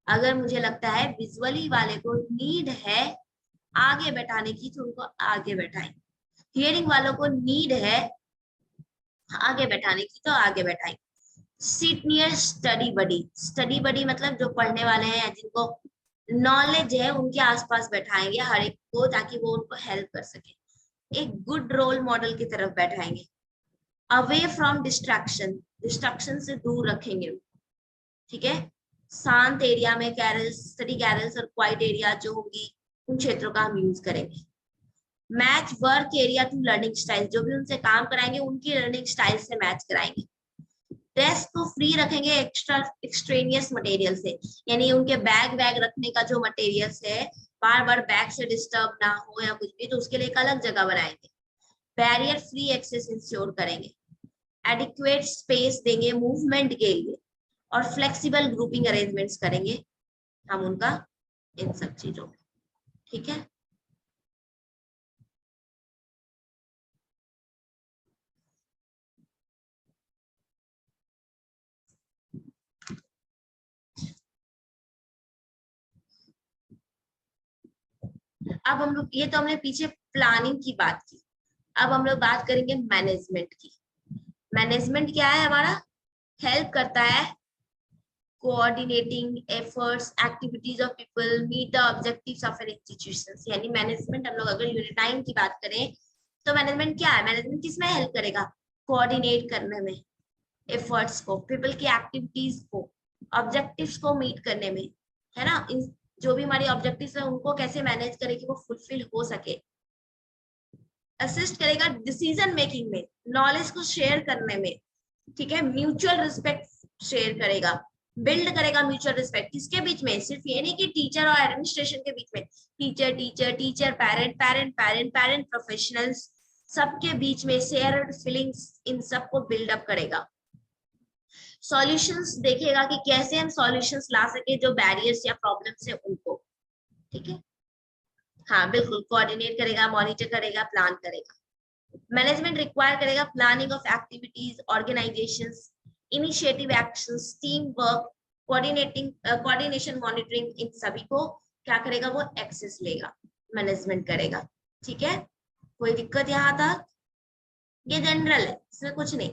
अगर मुझे लगता है विजुअली वाले को नीड है आगे बैठाने की तो उनको आगे बैठाएं, हियरिंग वालों को नीड है आगे बैठाने की तो आगे बैठाएं। सिट नियर स्टडी बडी, स्टडी बडी मतलब जो पढ़ने वाले हैं या जिनको नॉलेज है उनके आसपास बैठाएंगे हर एक को, ताकि वो उनको हेल्प कर सके, एक गुड रोल मॉडल की तरफ बैठाएंगे। अवे फ्रॉम डिस्ट्रैक्शन, डिस्ट्रैक्शन से दूर रखेंगे, ठीक है। शांत एरिया में कैरल्स, स्टडी कैरल्स और क्वाइट एरिया जो होगी उन क्षेत्रों का हम यूज करेंगे। Match work area to learning style, जो भी उनसे काम कराएंगे उनकी लर्निंग स्टाइल से मैच कराएंगे। डेस्क को फ्री रखेंगे एक्स्ट्रा एक्सट्रेनियस मटेरियल से, यानी उनके बैग वैग रखने का जो मटेरियल्स है बार बार बैग से डिस्टर्ब ना हो या कुछ भी, तो उसके लिए एक अलग जगह बनाएंगे। बैरियर फ्री एक्सेस इंश्योर करेंगे, एडिक्वेट स्पेस देंगे मूवमेंट के लिए, और फ्लेक्सिबल ग्रुपिंग अरेंजमेंट्स करेंगे हम उनका इन सब चीजों में, ठीक है। अब हम लोग, ये तो हमने पीछे प्लानिंग की बात की, अब हम लोग बात करेंगे मैनेजमेंट की। मैनेजमेंट क्या है हमारा? हेल्प करता है coordinating efforts activities of people meet the objectives of an institution. यानी मैनेजमेंट, हम लोग अगर यूनिट 9 की बात करें तो मैनेजमेंट क्या है? मैनेजमेंट किसमें हेल्प करेगा? कोऑर्डिनेट करने में, एफर्ट्स को, पीपल की एक्टिविटीज को, ऑब्जेक्टिव्स को मीट करने में, है ना। जो भी हमारी ऑब्जेक्टिव्स है उनको कैसे मैनेज करें कि वो फुलफिल हो सके। असिस्ट करेगा डिसीजन मेकिंग में, नॉलेज को शेयर करने में, ठीक है। म्यूचुअल रिस्पेक्ट शेयर करेगा, बिल्ड करेगा म्यूचुअल रिस्पेक्ट। किसके बीच में? सिर्फ ये नहीं कि टीचर और एडमिनिस्ट्रेशन के बीच में, teacher teacher teacher, parent parent parent parent, professionals, सबके बीच में शेयर्ड फीलिंग्स, इन सबको बिल्डअप करेगा। सॉल्यूशंस देखेगा कि कैसे हम सॉल्यूशंस ला सके जो बैरियर्स या प्रॉब्लम्स है उनको, ठीक है। हाँ बिल्कुल, कोऑर्डिनेट करेगा, मॉनिटर करेगा, प्लान करेगा। मैनेजमेंट रिक्वायर करेगा planning of activities, organisations, initiative actions, team work, coordination, monitoring, इन सभी को क्या करेगा? वो एक्सेस लेगा, मैनेजमेंट करेगा, ठीक है। कोई दिक्कत यहाँ तक? ये जनरल है, इसमें कुछ नहीं,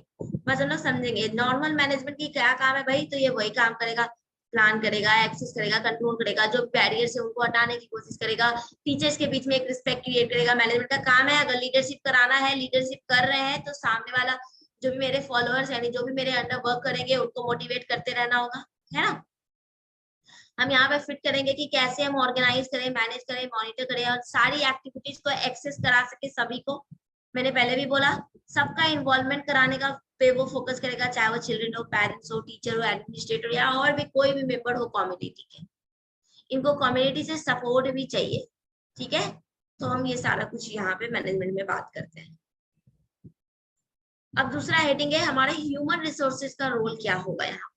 बस हम लोग समझेंगे नॉर्मल मैनेजमेंट की क्या काम है भाई। तो ये वही काम करेगा, प्लान करेगा, एक्सेस करेगा, कंट्रोल करेगा, जो बैरियर है उनको हटाने की कोशिश करेगा, टीचर्स के बीच में एक रिस्पेक्ट क्रिएट करेगा। मैनेजमेंट का काम है, अगर लीडरशिप कराना है, लीडरशिप कर रहे हैं, तो सामने वाला जो भी मेरे फॉलोअर्स यानी जो भी मेरे अंडर वर्क करेंगे उनको मोटिवेट करते रहना होगा, है ना। हम यहाँ पे फिट करेंगे कि कैसे हम ऑर्गेनाइज करें, मैनेज करें, मॉनिटर करें और सारी एक्टिविटीज को एक्सेस करा सके सभी को। मैंने पहले भी बोला, सबका इन्वॉल्वमेंट कराने का पे वो फोकस करेगा, चाहे वो चिल्ड्रन हो, पेरेंट्स हो, टीचर हो, एडमिनिस्ट्रेटर या और भी कोई भी मेंबर हो कम्युनिटी के। इनको कम्युनिटी से सपोर्ट भी चाहिए, ठीक है। तो हम ये सारा कुछ यहाँ पे मैनेजमेंट में बात करते हैं। अब दूसरा हेडिंग है हमारे ह्यूमन रिसोर्सेज का रोल क्या होगा यहाँ।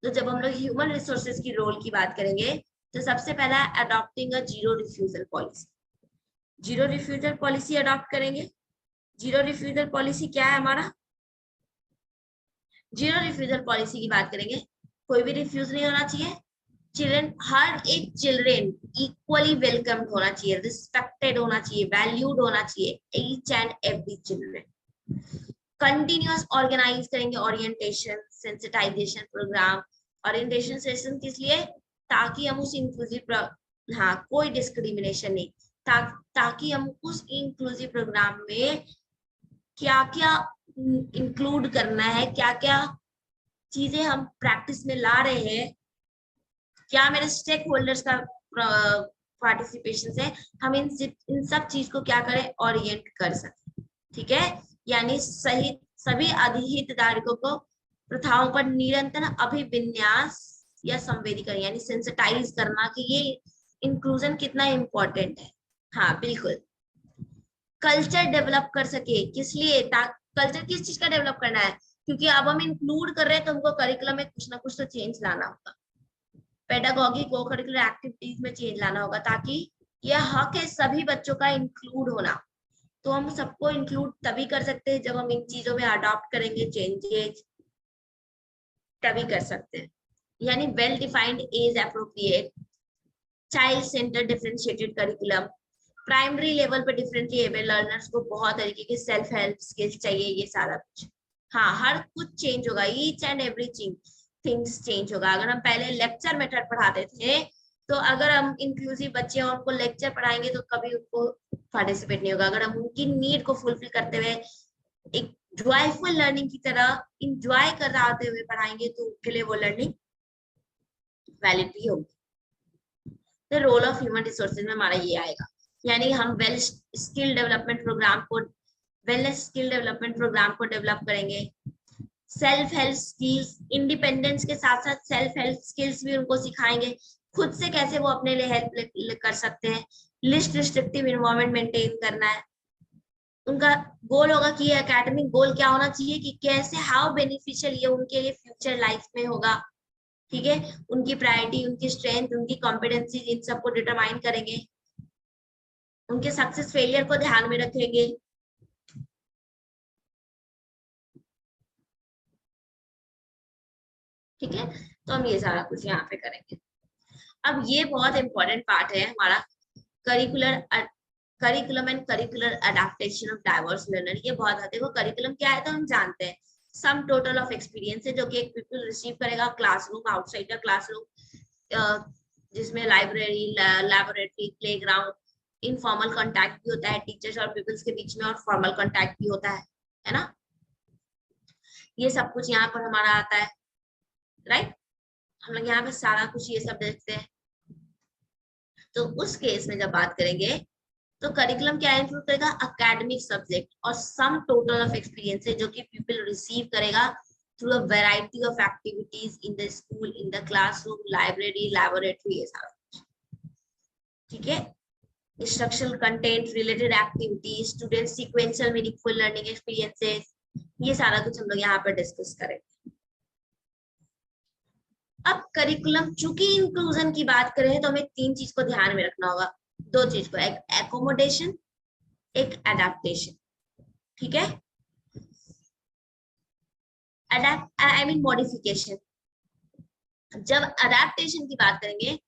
तो जब हम लोग ह्यूमन रिसोर्सेज की रोल की बात करेंगे तो सबसे पहला adopting a zero refusal policy. Zero refusal policy adopt करेंगे। जीरो रिफ्यूजल पॉलिसी क्या है हमारा? जीरो रिफ्यूजल पॉलिसी की बात करेंगे, कोई भी रिफ्यूज नहीं होना चाहिए। चिल्ड्रन, हर एक चिल्ड्रन इक्वली वेलकम्ड होना चाहिए, रिस्पेक्टेड होना चाहिए, वैल्यूड होना चाहिए, each and every children. Continuous organise करेंगे orientation, sensitisation programme. Orientation session किस लिए? ताकि हम उस इंक्लूसिव, हाँ कोई डिस्क्रिमिनेशन नहीं, ताकि हम उस इंक्लूसिव प्रोग्राम में क्या क्या इंक्लूड करना है, क्या क्या चीजें हम प्रैक्टिस में ला रहे हैं, क्या मेरे स्टेक होल्डर्स का पार्टिसिपेशन है, हम इन सब चीज को क्या करें? ओरिएंट कर सके, ठीक है। यानी सही सभी अधिहितधारकों को प्रथाओं पर निरंतर अभिविन्यास या संवेदीकरण यानी सेंसिटाइज करना कि ये इंक्लूजन कितना इंपॉर्टेंट है। हाँ बिल्कुल, कल्चर डेवलप कर सके, किस लिए? कल्चर किस चीज का डेवलप करना है? क्योंकि अब हम इंक्लूड कर रहे हैं तो हमको करिकुलम में कुछ ना कुछ तो चेंज लाना होगा, पेडागॉजी को करिकुलर एक्टिविटीज में चेंज लाना होगा, ताकि यह हक है सभी बच्चों का इंक्लूड होना। तो हम सबको इंक्लूड तभी कर सकते हैं जब हम इन चीजों में अडॉप्ट करेंगे चेंजेस, तभी कर सकते हैं। यानी well defined age appropriate, child centre differentiated curriculum, primary level पे डिफरेंटली एबल लर्नर्स को बहुत तरीके की सेल्फ हेल्प स्किल्स चाहिए, ये सारा कुछ। हाँ हर कुछ चेंज होगा, each and everything things change होगा। अगर हम पहले लेक्चर मेथड पढ़ाते थे, तो अगर हम इंक्लूसिव बच्चे हैं उनको लेक्चर पढ़ाएंगे तो कभी उनको पार्टिसिपेट नहीं होगा। अगर हम उनकी नीड को फुलफिल करते हुए एक जॉयफुल लर्निंग की तरह इंजॉय कराते हुए पढ़ाएंगे तो उनके लिए वो लर्निंग वैलिड भी होगी। तो रोल ऑफ ह्यूमन रिसोर्सेज में हमारा ये आएगा, यानी हम वेल स्किल डेवलपमेंट प्रोग्राम को वेलनेस स्किल डेवलपमेंट प्रोग्राम को डेवलप करेंगे। सेल्फ हेल्प स्किल्स, इंडिपेंडेंस के साथ साथ सेल्फ हेल्प स्किल्स भी उनको सिखाएंगे, खुद से कैसे वो अपने लिए हेल्प कर सकते हैं। लिस्ट रिस्ट्रिक्टिव इन्वायरमेंट मेंटेन करना है। उनका गोल होगा कि एकेडमिक गोल क्या होना चाहिए कि कैसे हाउ बेनिफिशियल ये उनके लिए फ्यूचर लाइफ में होगा, ठीक है। उनकी प्रायोरिटी, उनकी स्ट्रेंथ, उनकी कॉम्पिटेंसी, इन सबको डिटरमाइन करेंगे। उनके सक्सेस फेलियर को ध्यान में रखेंगे, ठीक है। तो हम ये सारा कुछ यहाँ पे करेंगे। अब ये बहुत इंपॉर्टेंट पार्ट है हमारा curricular curriculum and curricular adaptation of diverse learner, ये बहुत है। देखो करिकुलम क्या है तो हम जानते हैं, सम टोटल ऑफ एक्सपीरियंस है जो कि एक पीपल रिसीव करेगा क्लासरूम, आउटसाइड द क्लासरूम, जिसमें library, laboratory, playground, informal contact भी होता है टीचर्स और पीपल्स के बीच में, और फॉर्मल कांटेक्ट भी होता है ना। ये सब कुछ यहाँ पर हमारा आता है, राइट। हम लोग यहाँ पे सारा कुछ ये सब देखते हैं। तो उस केस में जब बात करेंगे तो करिकुलम क्या इंक्लूड करेगा, एकेडमिक सब्जेक्ट और सम टोटल ऑफ एक्सपीरियंस है जो कि पीपल रिसीव करेगा through a variety of activities in the school, in the classroom, library, laboratory, ये सारा, ठीक है। Instructional content related activities, student sequential meaningful learning experiences, ये सारा कुछ हम लोग यहाँ पर डिस्कस करेंगे। अब करिकुलम, चूंकि इंक्लूजन की बात करें तो हमें तीन चीज को ध्यान में रखना होगा, दो चीज को, एक एकोमोडेशन, एक अडेप्टेशन, ठीक है। I mean modification. जब अडेप्टेशन की बात करेंगे,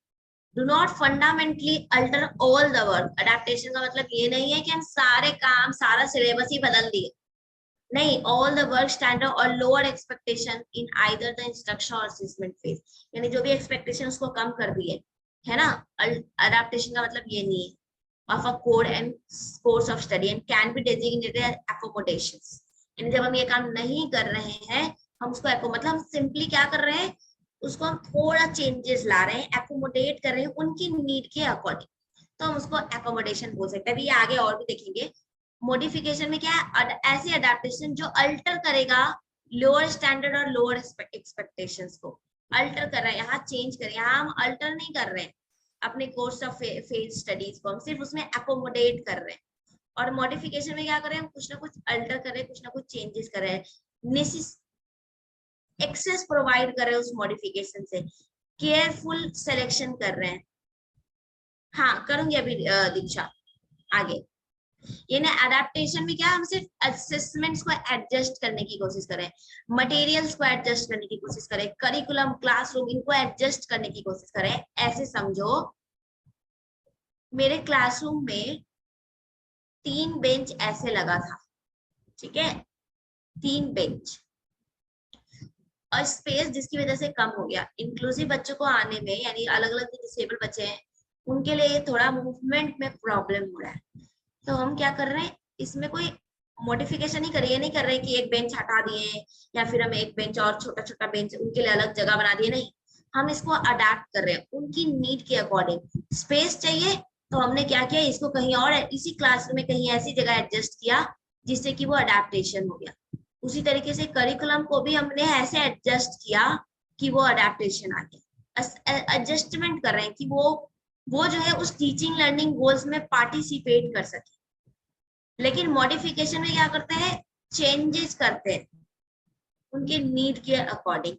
do not fundamentally alter all the work. Adaptation का मतलब ये नहीं है कि हम सारे काम, सारा सिलेबस ही बदल दिए, नहीं, ऑल द वर्क स्टैंडर्ड और lower expectation in either the instruction और असेसमेंट फेज, यानी जो भी एक्सपेक्टेशन उसको कम कर दिए, है ना। अडेप्टेशन का मतलब ये नहीं है of a code and course of study and can be designated as accommodations, यानी जब हम ये काम नहीं कर रहे हैं, हम उसको मतलब हम सिंपली क्या कर रहे हैं, उसको हम थोड़ा चेंजेस ला रहे हैं, एकोमोडेट कर रहे हैं उनकी नीड के अकॉर्डिंग, तो हम उसको एकोमोडेशन बोल सकते हैं। अभी आगे और भी देखेंगे। मॉडिफिकेशन में क्या है, ऐसी अडेप्टेशन जो अल्टर करेगा लोअर स्टैंडर्ड और लोअर एक्सपेक्टेशंस को, अल्टर कर रहे हैं, यहाँ चेंज कर रहे हैं, यहाँ हम अल्टर नहीं कर रहे हैं अपने कोर्स ऑफ फील्ड स्टडीज को, हम सिर्फ उसमें एकोमोडेट कर रहे हैं। और मॉडिफिकेशन में क्या कर रहे हैं, हम कुछ ना कुछ अल्टर कर रहे हैं, कुछ ना कुछ चेंजेस कर रहे हैं, एक्सेस प्रोवाइड कर रहे हैं उस मॉडिफिकेशन से, केयरफुल सिलेक्शन कर रहे हैं। हाँ करूंगी अभी दीक्षा आगे। ये ना अडेप्टेशन में क्या, हम सिर्फ असेसमेंट्स को एडजस्ट करने की कोशिश करें, मटेरियल्स को एडजस्ट करने की कोशिश करें, करिकुलम, क्लासरूम, इनको एडजस्ट करने की कोशिश करें। ऐसे समझो मेरे क्लासरूम में 3 बेंच ऐसे लगा था, ठीक है, 3 बेंच, और स्पेस जिसकी वजह से कम हो गया। इंक्लूसिव बच्चों को आने में, यानी अलग अलग जो डिसेबल बच्चे हैं उनके लिए थोड़ा मूवमेंट में प्रॉब्लम हो रहा है, तो हम क्या कर रहे हैं, इसमें कोई मॉडिफिकेशन ही करिए, नहीं कर रहे कि एक बेंच हटा दिए या फिर हम एक बेंच और छोटा छोटा बेंच उनके लिए अलग जगह बना दिए, नहीं, हम इसको अडेप्ट कर रहे हैं उनकी नीड के अकॉर्डिंग। स्पेस चाहिए तो हमने क्या किया, इसको कहीं और इसी क्लास में कहीं ऐसी जगह एडजस्ट किया जिससे कि वो अडेप्टेशन हो गया। उसी तरीके से करिकुलम को भी हमने ऐसे एडजस्ट किया कि वो अडेप्टेशन आ गया। एडजस्टमेंट कर रहे हैं कि वो जो है उस टीचिंग लर्निंग गोल्स में पार्टिसिपेट कर सके। लेकिन मॉडिफिकेशन में क्या करते हैं, चेंजेस करते हैं उनके नीड के अकॉर्डिंग,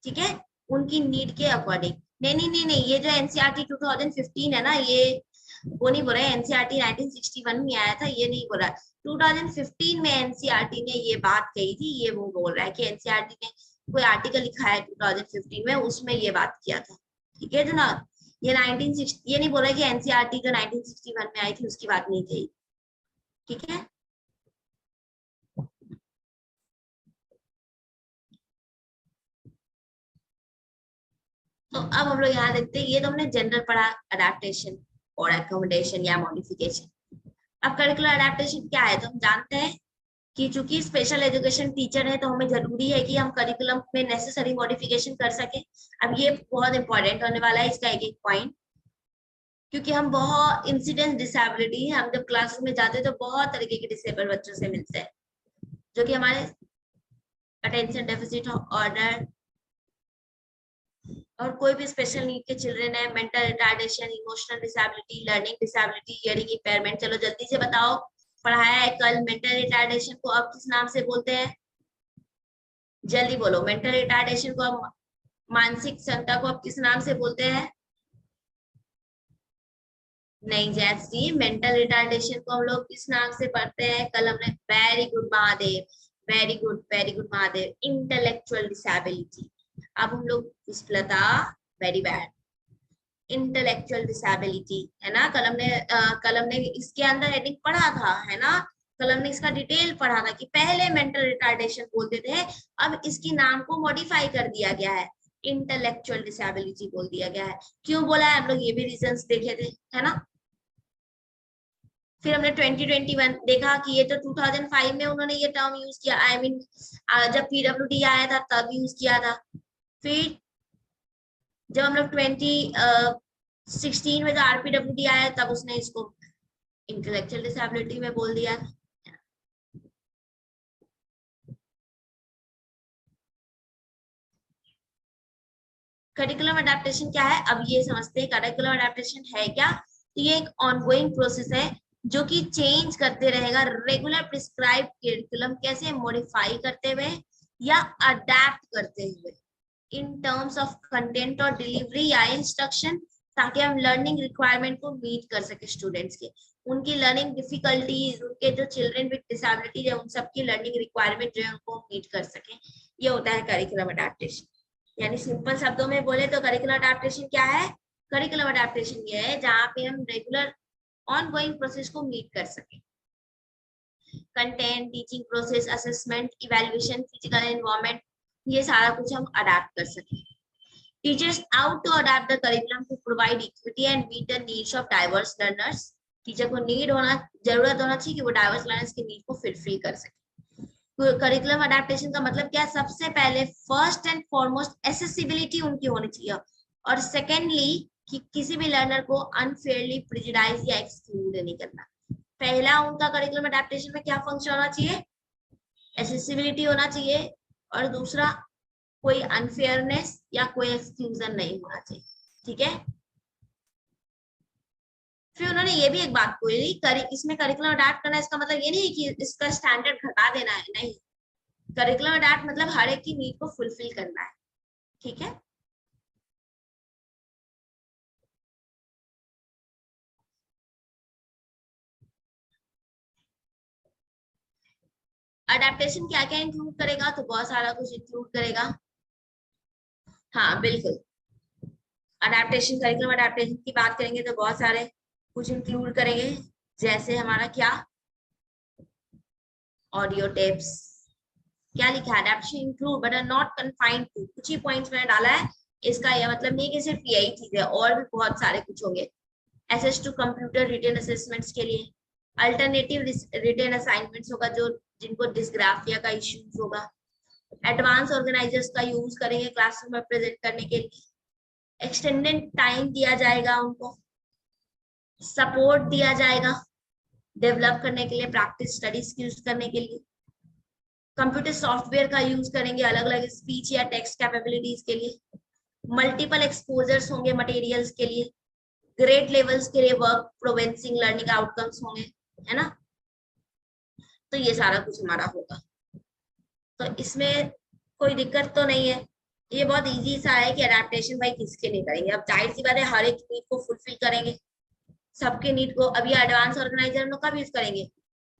ठीक है, उनकी नीड के अकॉर्डिंग। नहीं, ये जो एनसीईआरटी 2015 है ना, ये वो नहीं बोल रहा है एनसीईआरटी 1961 में आया था, ये नहीं बोल रहा। 2015 में एनसीईआरटी ने ये बात कही थी, ये वो बोल रहा है कि एनसीईआरटी ने कोई आर्टिकल लिखा है 2015 में, उसमें ये बात किया था, ठीक है जनाब। ये 1960, ये नहीं बोल रहा है कि एनसीईआरटी जो 1961 में आई थी उसकी बात नहीं कही, ठीक है। तो अब हम लोग यहाँ देखते हैं, ये तो हमने जनरल पढ़ा, अडेप्टेशन और एकोमोडेशन या मॉडिफिकेशन। अब करिकुलर अडेप्टेशन क्या है, तो हम जानते हैं कि चूंकि स्पेशल एजुकेशन टीचर है तो हमें जरूरी है कि हम करिकुलम में नेसेसरी मॉडिफिकेशन कर सके। अब ये बहुत इंपॉर्टेंट होने वाला है इसका एक एक पॉइंट, क्योंकि हम बहुत इंसिडेंट डिसेबिलिटी, हम जब क्लासरूम में जाते हैं तो बहुत तरीके के डिसेबल बच्चों से मिलते हैं, जो कि हमारे अटेंशन डेफिसिट ऑर्डर और कोई भी स्पेशल नीड के चिल्ड्रन है, mental retardation, emotional disability, learning disability, hearing impairment. चलो जल्दी से बताओ, पढ़ाया है कल, मेंटल रिटार्डेशन को अब किस नाम से बोलते हैं, जल्दी बोलो। मेंटल रिटार्डेशन को अब, मानसिक क्षमता को अब किस नाम से बोलते हैं? नहीं जैसी, मेंटल रिटार्डेशन को हम लोग किस नाम से पढ़ते हैं? कल हमने, very good Mahadev, very good Mahadev, intellectual disability. अब हम लोग, Pushpalata, very bad, intellectual disability, है ना। कल हमने इसके अंदर हेडिंग पढ़ा था, है ना। कल हमने इसका डिटेल पढ़ा था कि पहले मेंटल रिटार्डेशन बोलते थे, अब इसकी नाम को मॉडिफाई कर दिया गया है, इंटेलेक्चुअल डिसेबिलिटी बोल दिया गया है। क्यों बोला है, हम लोग ये भी रीजंस देखे थे, है ना। फिर हमने 2021 देखा कि ये तो 2005 में उन्होंने ये टर्म यूज किया, आई मीन जब पीडब्ल्यूडी आया था तब यूज किया था। फिर जब हम लोग 2016 में जो आरपीडब्ल्यूडी आया तब उसने इसको इंटेलेक्चुअल डिसेबिलिटी में बोल दिया। करिकुलम अडेप्टेशन क्या है, अब ये समझते हैं करिकुलम अडेप्टेशन है क्या। तो ये एक ऑनगोइंग प्रोसेस है जो कि चेंज करते रहेगा रेगुलर प्रिस्क्राइब करिकुलम, कैसे मॉडिफाई करते हुए या अडेप्ट करते हुए इन टर्म्स ऑफ कंटेंट और डिलीवरी या इंस्ट्रक्शन, ताकि हम लर्निंग रिक्वायरमेंट को मीट कर सके स्टूडेंट्स के, उनकी लर्निंग डिफिकल्टीज, उनके जो चिल्ड्रन विद डिसेबिलिटीज है उन सबकी लर्निंग रिक्वायरमेंट जो है उनको मीट कर सके। ये होता है करिकुलम अडेप्टेशन। यानी सिंपल शब्दों में बोले तो करिकुलम अडेप्टेशन क्या है, करिकुलम अडेप्टेशन ये है जहाँ पे हम रेगुलर ऑनगोइंग प्रोसेस को मीट कर सके। Content, teaching process, assessment, evaluation, physical environment, ये सारा कुछ हम अडेप्ट कर सके। Teachers out to adapt the curriculum to provide equity and meet the needs of diverse learners. Teacher को नीड होना, जरूरत होना चाहिए कि वो डाइवर्स लर्नर्स के नीड को फुलफिल कर सके। करिकुलम अडेप्टेशन का मतलब क्या है, सबसे पहले फर्स्ट एंड फॉरमोस्ट एसेसिबिलिटी उनकी होनी चाहिए, और सेकेंडली कि किसी भी लर्नर को अनफेयरली प्रिजुडाइज या एक्सक्लूड नहीं करना। पहला उनका करिकुलम अडेप्टेशन में क्या फंक्शन होना चाहिए, एसेसिबिलिटी होना चाहिए, और दूसरा कोई अनफेयरनेस या कोई एक्सक्लूजन नहीं होना चाहिए, ठीक है। फिर उन्होंने ये भी एक बात बोली, इसमें करिकुलम अडेप्ट करना इसका मतलब ये नहीं है कि इसका स्टैंडर्ड घटा देना है, नहीं। करिकुलम अडेप्ट मतलब हर एक की नीड को फुलफिल करना है, ठीक है। अडेप्टेशन क्या क्या इंक्लूड करेगा, तो बहुत सारा कुछ इंक्लूड करेगा। हाँ बिल्कुल, अडेप्टेशन, करिकुलम अडेप्टेशन की बात करेंगे तो बहुत सारे कुछ इंक्लूड करेंगे, जैसे हमारा क्या, ऑडियो टेप्स, क्या लिखा है, adaptation include but are not confined to, कुछ ही पॉइंट्स मैंने डाला है। इसका यह मतलब नहीं कि सिर्फ यही चीज है, और भी बहुत सारे कुछ होंगे। Access to computer written assessments के लिए, अल्टरनेटिव रिटेन असाइनमेंट्स होगा जो जिनको डिस्ग्राफिया का इश्यूज होगा। एडवांस ऑर्गेनाइजर्स का यूज करेंगे क्लासरूम में प्रेजेंट करने के लिए। एक्सटेंडेड टाइम दिया जाएगा उनको, सपोर्ट दिया जाएगा डेवलप करने के लिए, प्रैक्टिस स्टडी स्किल्स करने के लिए। कंप्यूटर सॉफ्टवेयर का यूज करेंगे अलग अलग स्पीच या टेक्स्ट कैपेबिलिटीज के लिए। मल्टीपल एक्सपोजर्स होंगे मटेरियल्स के लिए। ग्रेड लेवल्स के लिए वर्क प्रोवेंसिंग लर्निंग आउटकम्स होंगे, है ना। तो ये सारा कुछ हमारा होगा, तो इसमें कोई दिक्कत तो नहीं है। ये बहुत इजी सा है कि अडेप्टेशन भाई किसके लिए करेंगे, अब जाहिर सी बात है हर एक नीड को फुलफिल करेंगे, सबके नीड को। अभी एडवांस ऑर्गेनाइजर हम लोग कब यूज करेंगे,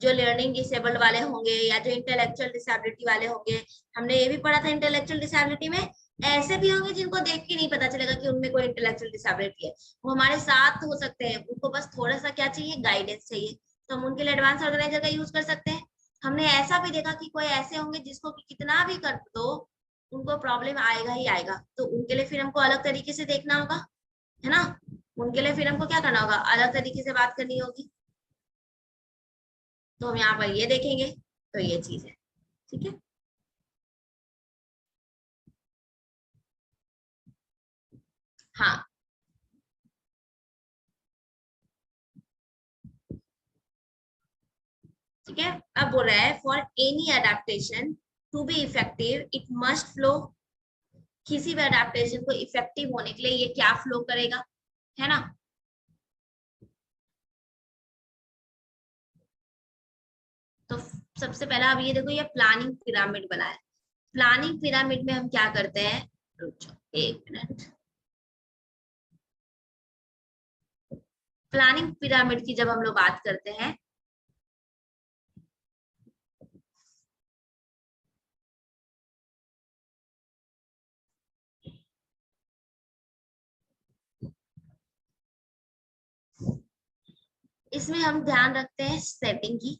जो लर्निंग डिसेबल्ड वाले होंगे या जो इंटेलेक्चुअल डिसेबिलिटी वाले होंगे। हमने ये भी पढ़ा था इंटेलेक्चुअल डिसेबिलिटी में ऐसे भी होंगे जिनको देख के नहीं पता चलेगा कि उनमें कोई इंटेलेक्चुअल डिसेबिलिटी है, वो हमारे साथ हो सकते हैं, उनको बस थोड़ा सा क्या चाहिए, गाइडेंस चाहिए, तो हम उनके लिए एडवांस ऑर्गेनाइजर का यूज कर सकते हैं। हमने ऐसा भी देखा कि कोई ऐसे होंगे जिसको कि कितना भी कर दो उनको प्रॉब्लम आएगा ही आएगा, तो उनके लिए फिर हमको अलग तरीके से देखना होगा, है ना। उनके लिए फिर हमको क्या करना होगा, अलग तरीके से बात करनी होगी। तो हम यहाँ पर ये देखेंगे, तो ये चीज है, ठीक है। हाँ ठीक है, अब बोल रहा है for any adaptation to be effective it must flow, किसी भी अडेप्टेशन को इफेक्टिव होने के लिए ये क्या फ्लो करेगा, है ना। तो सबसे पहला अब ये देखो, ये प्लानिंग पिरामिड बना है। प्लानिंग पिरामिड में हम क्या करते हैं, रुक जाओ एक मिनट। प्लानिंग पिरामिड की जब हम लोग बात करते हैं, इसमें हम ध्यान रखते हैं सेटिंग की,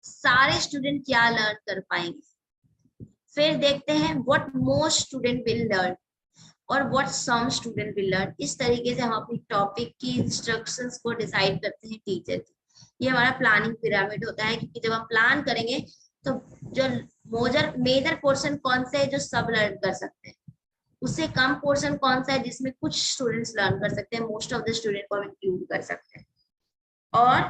सारे स्टूडेंट क्या लर्न कर पाएंगे। फिर देखते हैं what most student will learn और what some student will learn. इस तरीके से हम अपनी टॉपिक की इंस्ट्रक्शंस को डिसाइड करते हैं टीचर की। ये हमारा प्लानिंग पिरामिड होता है, क्योंकि जब हम प्लान करेंगे तो जो मेजर पोर्शन कौन से है जो सब लर्न कर सकते हैं, उससे कम पोर्शन कौन सा है जिसमें कुछ स्टूडेंट्स लर्न कर सकते हैं, मोस्ट ऑफ द स्टूडेंट को हम इंक्लूड कर सकते हैं, और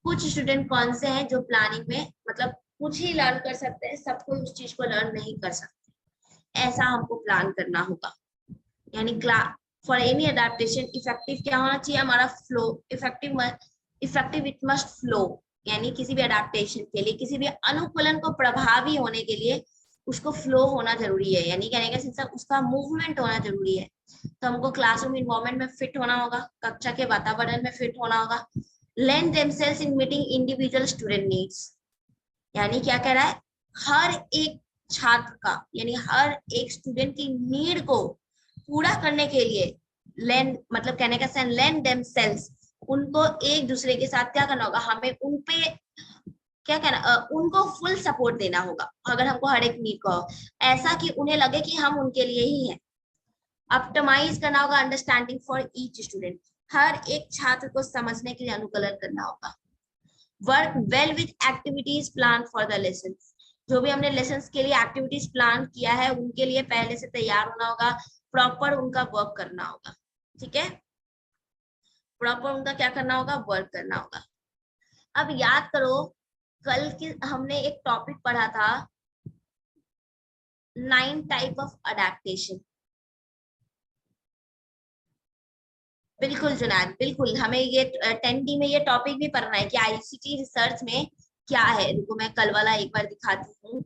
कुछ स्टूडेंट कौन से हैं जो प्लानिंग में मतलब कुछ ही लर्न कर सकते हैं, सब कोई उस चीज को लर्न नहीं कर सकते। ऐसा हमको प्लान करना होगा। यानी फॉर एनी अडेप्टेशन इफेक्टिव क्या होना चाहिए हमारा, flow effective it must flow. यानी किसी भी अडेप्टेशन के लिए, किसी भी अनुकूलन को प्रभावी होने के लिए उसको फ्लो होना जरूरी है, यानी कहने का सेंस उसका मूवमेंट होना जरूरी है। तो हमको क्लासरूम इन्वायरमेंट में फिट होना होगा, कक्षा के वातावरण में फिट होना होगा। lend themselves in meeting individual student needs, यानी क्या कह रहा है, हर एक छात्र का यानी हर एक स्टूडेंट की नीड को पूरा करने के लिए lend मतलब कहने का सेंस lend themselves, उनको एक दूसरे के साथ क्या करना होगा, हमें उनपे क्या कहना उनको फुल सपोर्ट देना होगा। अगर हमको हर एक नीड को ऐसा कि उन्हें लगे कि हम उनके लिए ही हैं। ऑप्टिमाइज करना होगा अंडरस्टैंडिंग फॉर ईच स्टूडेंट, हर एक छात्र को समझने के लिए अनुकूलन करना होगा। Work well with activities plan for the lesson, जो भी हमने लेसन्स के लिए एक्टिविटीज प्लान किया है उनके लिए पहले से तैयार होना होगा, प्रॉपर उनका वर्क करना होगा। ठीक है, प्रॉपर उनका क्या करना होगा, वर्क करना होगा। अब याद करो कल की हमने एक टॉपिक पढ़ा था 9 टाइप ऑफ अडेप्टेशन। बिल्कुल जुनैद, बिल्कुल हमें ये 10D में ये टॉपिक भी पढ़ना है कि आईसीटी रिसर्च में क्या है। देखो मैं कल वाला एक बार दिखाती हूँ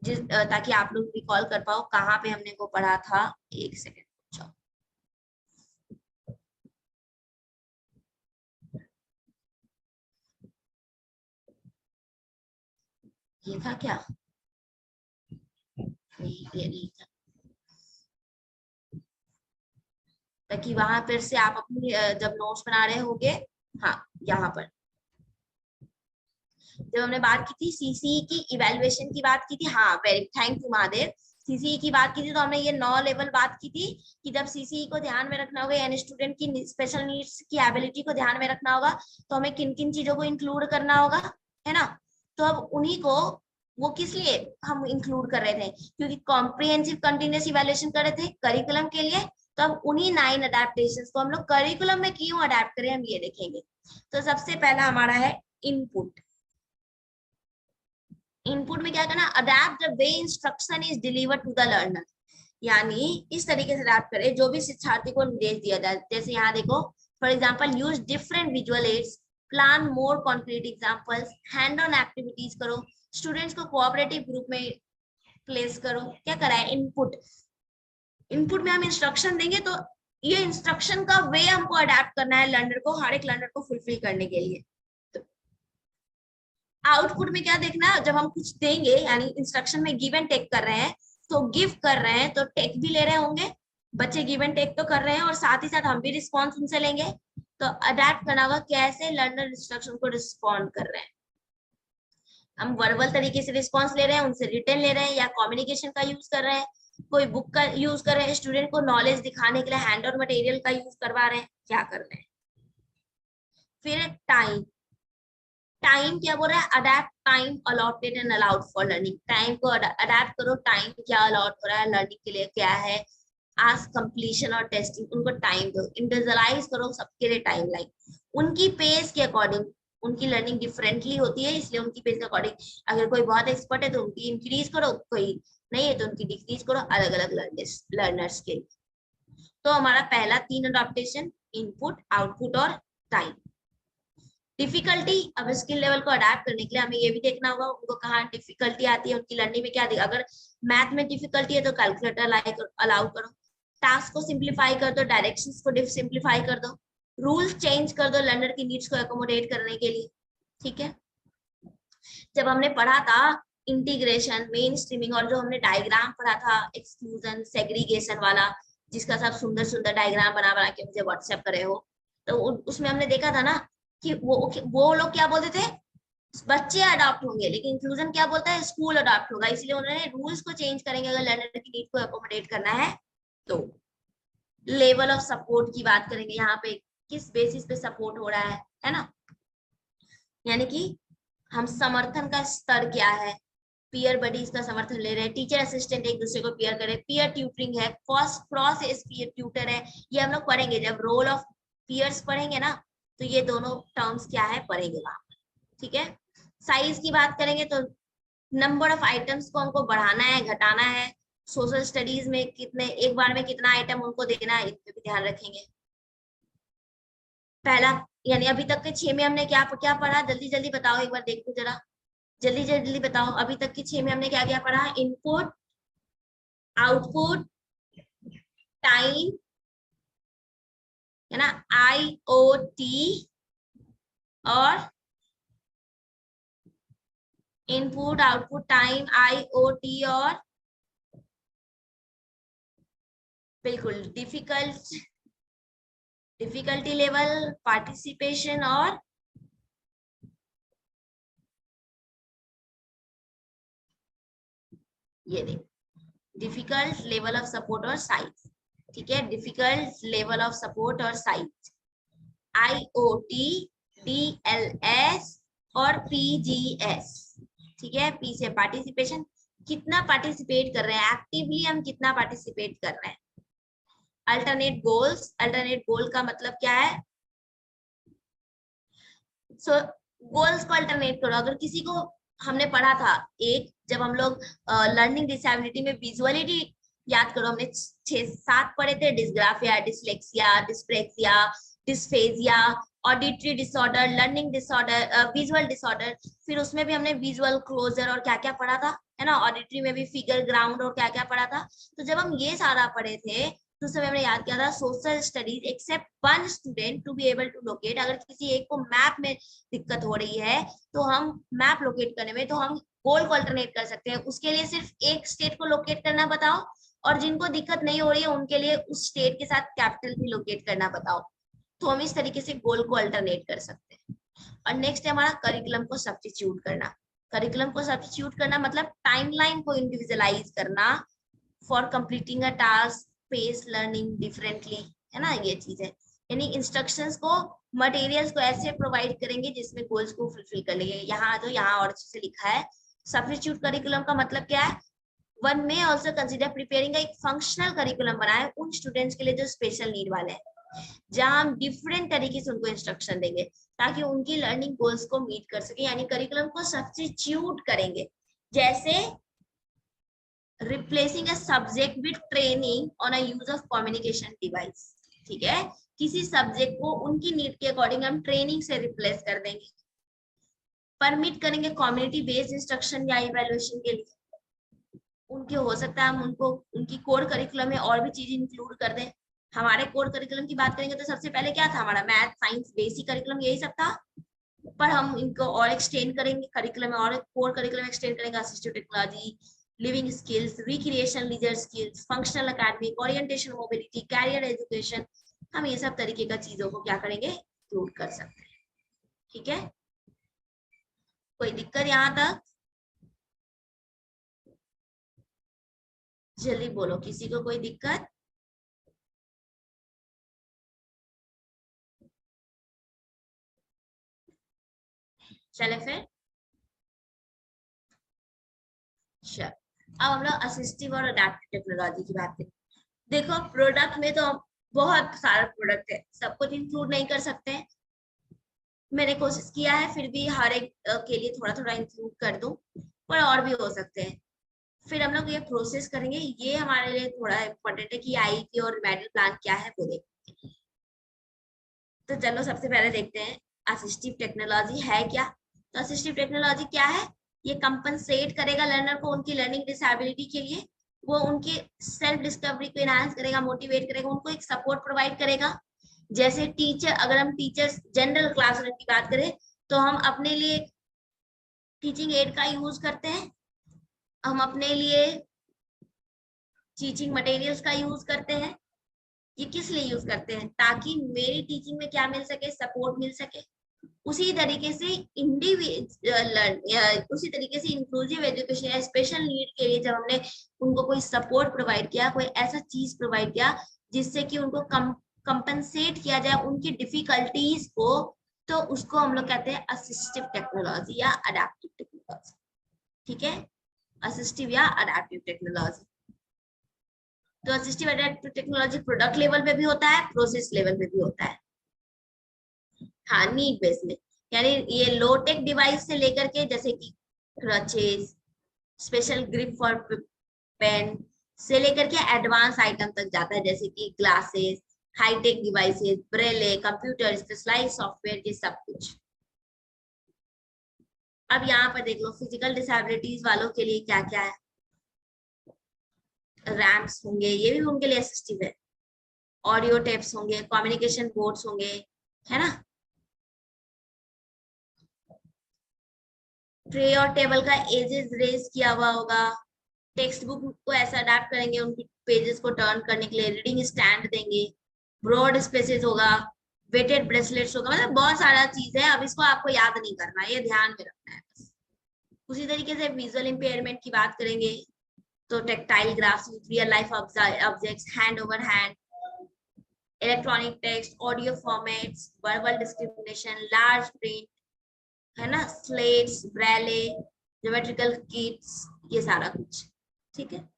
जिस ताकि आप लोग रिकॉल कर पाओ कहाँ पे हमने को पढ़ा था। एक सेकेंड, ये था क्या, नहीं ये नहीं था, ताकि वहां फिर से आप अपनी जब नोट्स बना रहे होगे। हाँ, यहाँ पर जब हमने बात की थी सीसीई की इवैल्यूएशन की बात की थी, हाँ very thank you Mahadev, CCE की बात की थी तो हमने ये 9 लेवल बात की थी कि जब सीसीई को ध्यान में रखना होगा यानी स्टूडेंट की स्पेशल नीड्स की एबिलिटी को ध्यान में रखना होगा तो हमें किन किन चीजों को इंक्लूड करना होगा, है ना। तो अब उन्हीं को वो किस लिए हम इंक्लूड कर रहे थे, क्योंकि कॉम्प्रिहेंसिव कंटिन्यूअस इवैल्यूएशन कर रहे थे करिकुलम के लिए। तो अब उन्हीं 9 अडेप्टेशंस को हम लोग करिकुलम में क्यों अडेप्ट करें हम ये देखेंगे। तो सबसे पहला हमारा है इनपुट। इनपुट में क्या करना, adapt the way instruction is delivered to the learner, यानी इस तरीके से अडेप्ट करें जो भी शिक्षार्थी को निर्देश दिया जाए। जैसे यहाँ देखो for example use different visual aids, plan more concrete examples, hand on activities करो, स्टूडेंट्स को कोऑपरेटिव ग्रुप में प्लेस करो। क्या करा है इनपुट, इनपुट में हम इंस्ट्रक्शन देंगे तो ये इंस्ट्रक्शन का वे हमको अडेप्ट करना है लर्नर को, हर एक लर्नर को फुलफिल करने के लिए। आउटपुट में क्या देखना है, जब हम कुछ देंगे यानी इंस्ट्रक्शन में गिव एंड टेक कर रहे हैं तो गिव कर रहे हैं तो टेक भी ले रहे होंगे, बच्चे गिव एंड टेक तो कर रहे हैं और साथ ही साथ हम भी रिस्पॉन्स उनसे लेंगे। तो अडेप्ट करना होगा कैसे लर्नर इंस्ट्रक्शन को रिस्पॉन्ड कर रहे हैं। हम वर्बल तरीके से रिस्पॉन्स ले रहे हैं, उनसे रिटर्न ले रहे हैं, या कम्युनिकेशन का यूज कर रहे हैं, कोई बुक का यूज कर रहे हैं, स्टूडेंट को नॉलेज दिखाने के लिए हैंड और मटेरियल का यूज करवा रहे हैं, क्या कर रहे हैं। फिर टाइम, टाइम क्या बोल रहा है, adapt time allotted and allowed for learning, time को अडेप्ट करो, टाइम क्या अलॉट हो रहा है लर्निंग के लिए क्या है, आज कंप्लीशन और टेस्टिंग, उनको टाइम दो, इंडिविजुअलाइज करो सबके लिए टाइम लाइन, उनकी पेस के अकॉर्डिंग, उनकी लर्निंग डिफरेंटली होती है इसलिए उनकी पेस के अकॉर्डिंग, अगर कोई बहुत एक्सपर्ट है तो उनकी इंक्रीज करो, कोई नहीं है तो उनकी डिक्रीज करो, अलग अलग लर्नर्स के लिए। तो हमारा पहला 3 अडॉप्टेशन इनपुट, आउटपुट और टाइम। डिफिकल्टी, अब स्किल लेवल को अडेप्ट करने के लिए हमें ये भी देखना होगा उनको कहाँ डिफिकल्टी आती है, उनकी लर्निंग में क्या दिखा, अगर मैथ में डिफिकल्टी है तो कैलकुलेटर अलाउ करो, टास्क को सिंप्लीफाई कर दो, डायरेक्शंस को सिंप्लीफाई कर दो, रूल्स चेंज कर दो लर्नर की नीड्स को एकोमोडेट करने के लिए। ठीक है, जब हमने पढ़ा था इंटीग्रेशन, मेन स्ट्रीमिंग और जो हमने डायग्राम पढ़ा था एक्सक्लूजन सेग्रीगेशन वाला, जिसका सब सुंदर सुंदर डायग्राम बना बना के मुझे व्हाट्सएप करे हो, तो उसमें हमने देखा था ना कि वो लोग क्या बोलते थे, बच्चे अडॉप्ट होंगे, लेकिन इंक्लूजन क्या बोलता है, स्कूल अडॉप्ट होगा। इसलिए उन्होंने रूल्स को चेंज करेंगे अगर लर्नर की नीड को अकोमोडेट करना है तो। लेवल ऑफ सपोर्ट की बात करेंगे यहाँ पे, किस बेसिस पे सपोर्ट हो रहा है ना, यानी कि हम समर्थन का स्तर क्या है, पीयर बडीज का समर्थन ले रहे हैं, टीचर असिस्टेंट एक दूसरे को पीयर करे, पीयर ट्यूटरिंग है, क्रॉस पीयर ट्यूटर है, ये हम लोग पढ़ेंगे जब रोल ऑफ पीयर्स पढ़ेंगे ना, तो ये दोनों टर्म्स क्या है पढ़ेंगे वहां। ठीक है, साइज की बात करेंगे तो नंबर ऑफ आइटम्स को हमको बढ़ाना है घटाना है, सोशल स्टडीज में कितने एक बार में कितना आइटम उनको देना है, इन पे भी ध्यान रखेंगे। पहला यानी अभी तक के 6 में हमने क्या क्या पढ़ा, जल्दी जल्दी बताओ, एक बार देखो जरा, जल्दी जल्दी बताओ, अभी तक की 6 में हमने क्या क्या पढ़ा, इनपुट, आउटपुट, टाइम, है ना, IoT, और इनपुट आउटपुट टाइम IoT, और बिल्कुल डिफिकल्टी लेवल, पार्टिसिपेशन, और ये देखो डिफिकल्ट लेवल ऑफ सपोर्ट और साइज। ठीक है, डिफिकल्ट लेवल ऑफ सपोर्ट और साइज, IoT, DLS और PGS। ठीक है, पी से पार्टिसिपेशन, कितना पार्टिसिपेट कर रहे हैं, एक्टिवली हम कितना पार्टिसिपेट कर रहे हैं। अल्टरनेट गोल्स, अल्टरनेट गोल का मतलब क्या है, सो गोल्स को अल्टरनेट करो। अगर किसी को, हमने पढ़ा था एक, जब हम लोग लर्निंग डिसेबिलिटी में विजुअलिटी, याद करो हमने 6-7 पढ़े थे, dysgraphia, dyslexia, dyspraxia, dysphagia, auditory disorder, learning disorder, visual disorder, फिर उसमें भी हमने विजुअल क्लोजर और क्या क्या पढ़ा था, है ना, ऑडिटरी में भी फिगर ग्राउंड और क्या क्या पढ़ा था। तो जब हम ये सारा पढ़े थे तो उस समय हमने याद किया था social studies except one student to be able to locate, अगर किसी एक को मैप में दिक्कत हो रही है तो हम मैप लोकेट करने में, तो हम गोल को अल्टरनेट कर सकते हैं, उसके लिए सिर्फ एक स्टेट को लोकेट करना बताओ, और जिनको दिक्कत नहीं हो रही है उनके लिए उस स्टेट के साथ कैपिटल भी लोकेट करना बताओ। तो हम इस तरीके से गोल को अल्टरनेट कर सकते हैं। और नेक्स्ट है हमारा करिकुलम को सब्स्टिट्यूट करना। करिकुलम को सब्स्टिट्यूट करना मतलब टाइमलाइन को इंडिविजुअलाइज करना, for completing a task, pace learning differently, है ना, ये चीज है। यानी इंस्ट्रक्शंस को, मटेरियल्स को ऐसे प्रोवाइड करेंगे जिसमें गोल्स को फुलफिल कर लेंगे। यहाँ तो यहाँ और अच्छे से लिखा है, सब्स्टिट्यूट करिकुलम का मतलब क्या है, वन में ऑल्सो कंसिडर प्रिपेयरिंग एक फंक्शनल करिकुलम बनाए उन स्टूडेंट्स के लिए जो स्पेशल नीड वाले हैं, जहां हम डिफरेंट तरीके से उनको इंस्ट्रक्शन देंगे ताकि उनकी लर्निंग गोल्स को मीट कर सके, यानी करिकुलम को सब्स्टिट्यूट करेंगे। जैसे replacing a subject with training on a use of communication device। ठीक है, किसी सब्जेक्ट को उनकी नीड के अकॉर्डिंग हम ट्रेनिंग से रिप्लेस कर देंगे। परमिट करेंगे कम्युनिटी बेस्ड इंस्ट्रक्शन या इवैल्यूएशन के लिए, उनके हो सकता है हम उनको उनकी कोर करिकुलम में और भी चीज इंक्लूड कर दें। हमारे कोर करिकुलम की बात करेंगे तो सबसे पहले क्या था, हमारा मैथ साइंस बेसिक करिकुलम यही सब था, पर हम इनको और एक्सटेंड करेंगे करिकुलम में, और कोर करिकुलम एक्सटेंड करेंगे, assistive technology, living skills, recreation leisure skills, functional academic, orientation mobility, career education, हम ये सब तरीके का चीजों को क्या करेंगे, इंक्लूड कर सकते हैं। ठीक है, कोई दिक्कत यहाँ तक, जल्दी बोलो, किसी को कोई दिक्कत? चले फिर, चल अब हम लोग असिस्टिव और अडैप्टिव टेक्नोलॉजी की बात करें। देखो प्रोडक्ट में तो बहुत सारा प्रोडक्ट है, सब कुछ इंक्लूड नहीं कर सकते हैं, मैंने कोशिश किया है फिर भी हर एक के लिए थोड़ा थोड़ा इंक्लूड कर दूं, पर और भी हो सकते हैं। फिर हम लोग ये प्रोसेस करेंगे, ये हमारे लिए थोड़ा इम्पोर्टेंट है कि आईपी और मेडल प्लान क्या है वो देखें। तो चलो सबसे पहले देखते हैं असिस्टिव टेक्नोलॉजी है क्या। तो असिस्टिव टेक्नोलॉजी क्या है, ये कंपनसेट करेगा लर्नर को उनकी लर्निंग डिसेबिलिटी के लिए, वो उनकी सेल्फ डिस्कवरी को एनहांस करेगा, मोटिवेट करेगा, उनको एक सपोर्ट प्रोवाइड करेगा। जैसे टीचर, अगर हम टीचर्स जनरल क्लासरूम की बात करें तो हम अपने लिए टीचिंग एड का यूज करते हैं, हम अपने लिए टीचिंग मटेरियल्स का यूज करते हैं। ये किस लिए यूज करते हैं, ताकि मेरी टीचिंग में क्या मिल सके, सपोर्ट मिल सके। उसी तरीके से इंडिविजुअल, उसी तरीके से इंक्लूसिव एजुकेशन या स्पेशल नीड के लिए जब हमने उनको कोई सपोर्ट प्रोवाइड किया, कोई ऐसा चीज प्रोवाइड किया जिससे कि उनको कंपनसेट किया जाए उनकी डिफिकल्टीज को, तो उसको हम लोग कहते हैं असिस्टिव टेक्नोलॉजी या अडेप्टिव टेक्नोलॉजी। ठीक है, असिस्टिव या अडेप्टिव टेक्नोलॉजी। तो assistive adaptive technology product level पे भी होता है, प्रोसेस लेवल पे भी होता है। हाँ, नीड बेस में, यानी ये लो टेक डिवाइस से लेकर के जैसे कि crutches, special grip for pen से लेकर के एडवांस आइटम तक जाता है, जैसे कि glasses, high tech devices, braille, computer, specialised software, ये सब कुछ। अब यहाँ पर देख लो फिजिकल डिसेबिलिटीज वालों के लिए क्या क्या है। रैम्प्स होंगे, ये भी उनके लिए असिस्टिव है। ऑडियो टेप्स होंगे, कम्युनिकेशन बोर्ड्स होंगे, है ना। ट्रे और टेबल का एजेस रेज किया हुआ होगा। टेक्स्ट बुक को ऐसा अडेप्ट करेंगे उनकी पेजेस को टर्न करने के लिए, रीडिंग स्टैंड देंगे, ब्रॉड स्पेसेस होगा, वेटेड ब्रेसलेट्स होगा, मतलब बहुत सारा चीज है। अब इसको आपको याद नहीं करना, ये ध्यान में रखना है बस। उसी तरीके से विजुअल इंपेयरमेंट की बात करेंगे तो tactile graphs with real life objects, hand over hand, electronic text, audio formats, verbal discrimination, large print, है ना, स्लेट्स, ब्रेले, ज्योमेट्रिकल किट्स, ये सारा कुछ। ठीक है,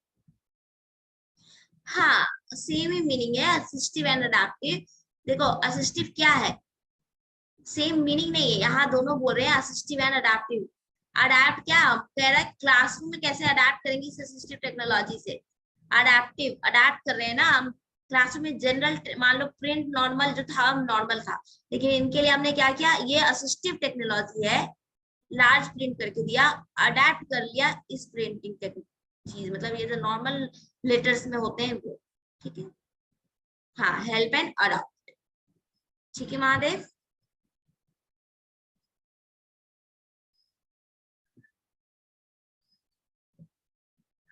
हाँ, सेम ही मीनिंग है असिस्टिव एंड अडेप्टिव। देखो असिस्टिव क्या है, सेम मीनिंग नहीं है, यहाँ दोनों बोल रहे हैं असिस्टिव एंड अडेप्टिव। अडेप्ट क्या कह रहा है, क्लासरूम में कैसे अडेप्ट करेंगे इस असिस्टिव टेक्नोलॉजी से। अडेप्टिव, अडेप्ट कर रहे हैं ना हम क्लासरूम में, जनरल मान लो प्रिंट नॉर्मल जो था नॉर्मल था, लेकिन इनके लिए हमने क्या किया, ये असिस्टिव टेक्नोलॉजी है, लार्ज प्रिंट करके दिया, अडेप्ट कर लिया इस प्रिंटिंग चीज, मतलब ये जो नॉर्मल लेटर्स में होते हैं वो। ठीक है, हाँ, हेल्प एंड अडॉप्ट। ठीक है महादेव।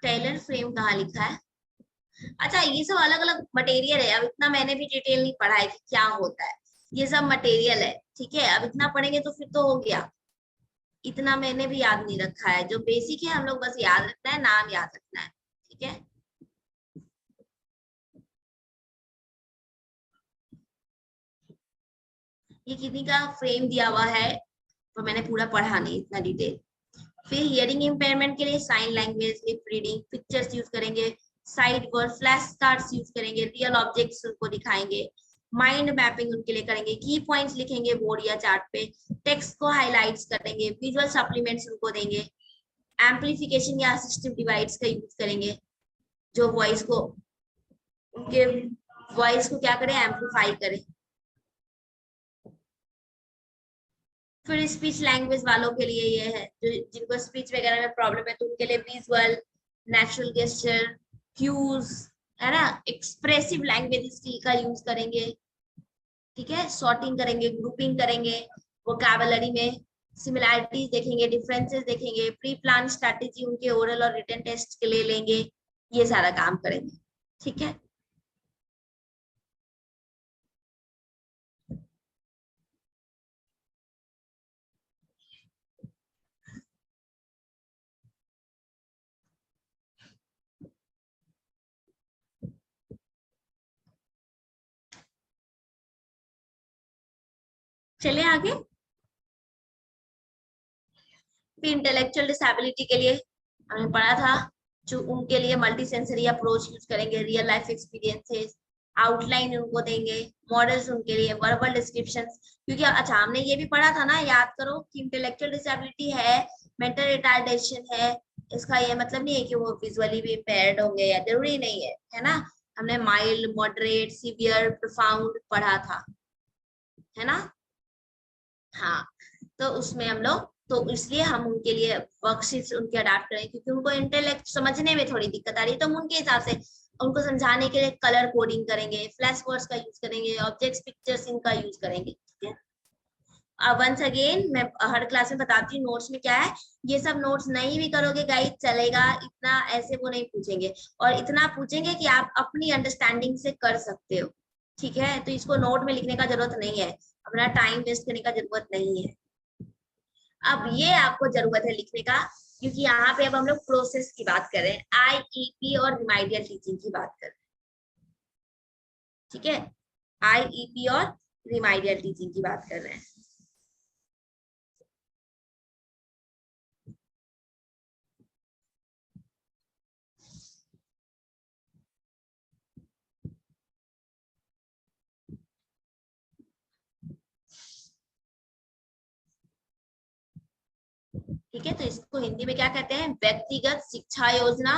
टेलर फ्रेम कहाँ लिखा है? अच्छा, ये सब अलग अलग मटेरियल है, अब इतना मैंने भी डिटेल नहीं पढ़ा है कि क्या होता है, ये सब मटेरियल है। ठीक है, अब इतना पढ़ेंगे तो फिर तो हो गया, इतना मैंने भी याद नहीं रखा है, जो बेसिक है हम लोग बस याद रखना है, नाम याद रखना है। ठीक है, ये कितनी का फ्रेम दिया हुआ है, तो मैंने पूरा पढ़ा नहीं इतना डिटेल। फिर हियरिंग इम्पेयरमेंट के लिए sign language, lip reading, pictures use करेंगे, side word, flash cards use करेंगे, रियल ऑब्जेक्ट्स उनको दिखाएंगे, माइंड मैपिंग उनके लिए करेंगे, की पॉइंट्स लिखेंगे बोर्ड या चार्ट पे, टेक्स्ट को हाईलाइट्स करेंगे, विजुअल सप्लीमेंट्स उनको देंगे, एम्पलीफिकेशन या असिस्टिव डिवाइस का यूज करेंगे, जो वॉइस को, उनके वॉइस को क्या करें, एम्पलीफाई करें। फिर स्पीच लैंग्वेज वालों के लिए ये है, जो जिनको स्पीच वगैरह में प्रॉब्लम है, तो उनके लिए विजुअल, नेचुरल गेस्चर, क्यूज, है ना, एक्सप्रेसिव लैंग्वेज स्किल का यूज करेंगे। ठीक है, सॉर्टिंग करेंगे, ग्रुपिंग करेंगे, वोकैबुलरी में सिमिलैरिटीज देखेंगे, डिफरेंसेस देखेंगे, प्री प्लान स्ट्रैटेजी उनके ओरल और रिटन टेस्ट के लिए लेंगे, ये सारा काम करेंगे। ठीक है, चले आगे। फिर इंटेलेक्चुअल डिसेबिलिटी के लिए हमने पढ़ा था, जो उनके लिए मल्टी सेंसरी अप्रोच यूज करेंगे, रियल लाइफ एक्सपीरियंसेस, आउटलाइन उनको देंगे, मॉडल्स उनके लिए, वर्बल डिस्क्रिप्शंस, क्योंकि अच्छा हमने ये भी पढ़ा था ना, याद करो कि इंटेलेक्चुअल डिसेबिलिटी है, मेंटल रिटार्डेशन है, इसका ये मतलब नहीं है कि वो विजुअली भी इम्पेयर्ड होंगे, या जरूरी नहीं है, है ना। हमने माइल्ड, मॉडरेट, सीवियर, प्रोफाउंड पढ़ा था, है ना। हाँ, तो उसमें हम लोग, तो इसलिए हम उनके लिए वर्कशीट्स उनके अडाप्ट करें, क्योंकि उनको इंटेलेक्ट समझने में थोड़ी दिक्कत आ रही है, तो हम उनके हिसाब से उनको समझाने के लिए कलर कोडिंग करेंगे, फ्लैश वर्ड्स का यूज करेंगे, ऑब्जेक्ट्स, पिक्चर्स, इनका यूज करेंगे। ठीक है, अब वंस अगेन मैं हर क्लास में बताती हूँ नोट्स में क्या है, ये सब नोट्स नहीं भी करोगे गाइड चलेगा, इतना ऐसे वो नहीं पूछेंगे, और इतना पूछेंगे कि आप अपनी अंडरस्टैंडिंग से कर सकते हो। ठीक है, तो इसको नोट में लिखने का जरूरत नहीं है, अपना टाइम वेस्ट करने का जरूरत नहीं है। अब ये आपको जरूरत है लिखने का, क्योंकि यहाँ पे अब हम लोग प्रोसेस की बात कर रहे हैं, आईईपी और रिमाइडियल टीचिंग की बात कर रहे हैं। ठीक है, आईईपी और रिमाइडियल टीचिंग की बात कर रहे हैं। ठीक है, तो इसको हिंदी में क्या कहते हैं, व्यक्तिगत शिक्षा योजना,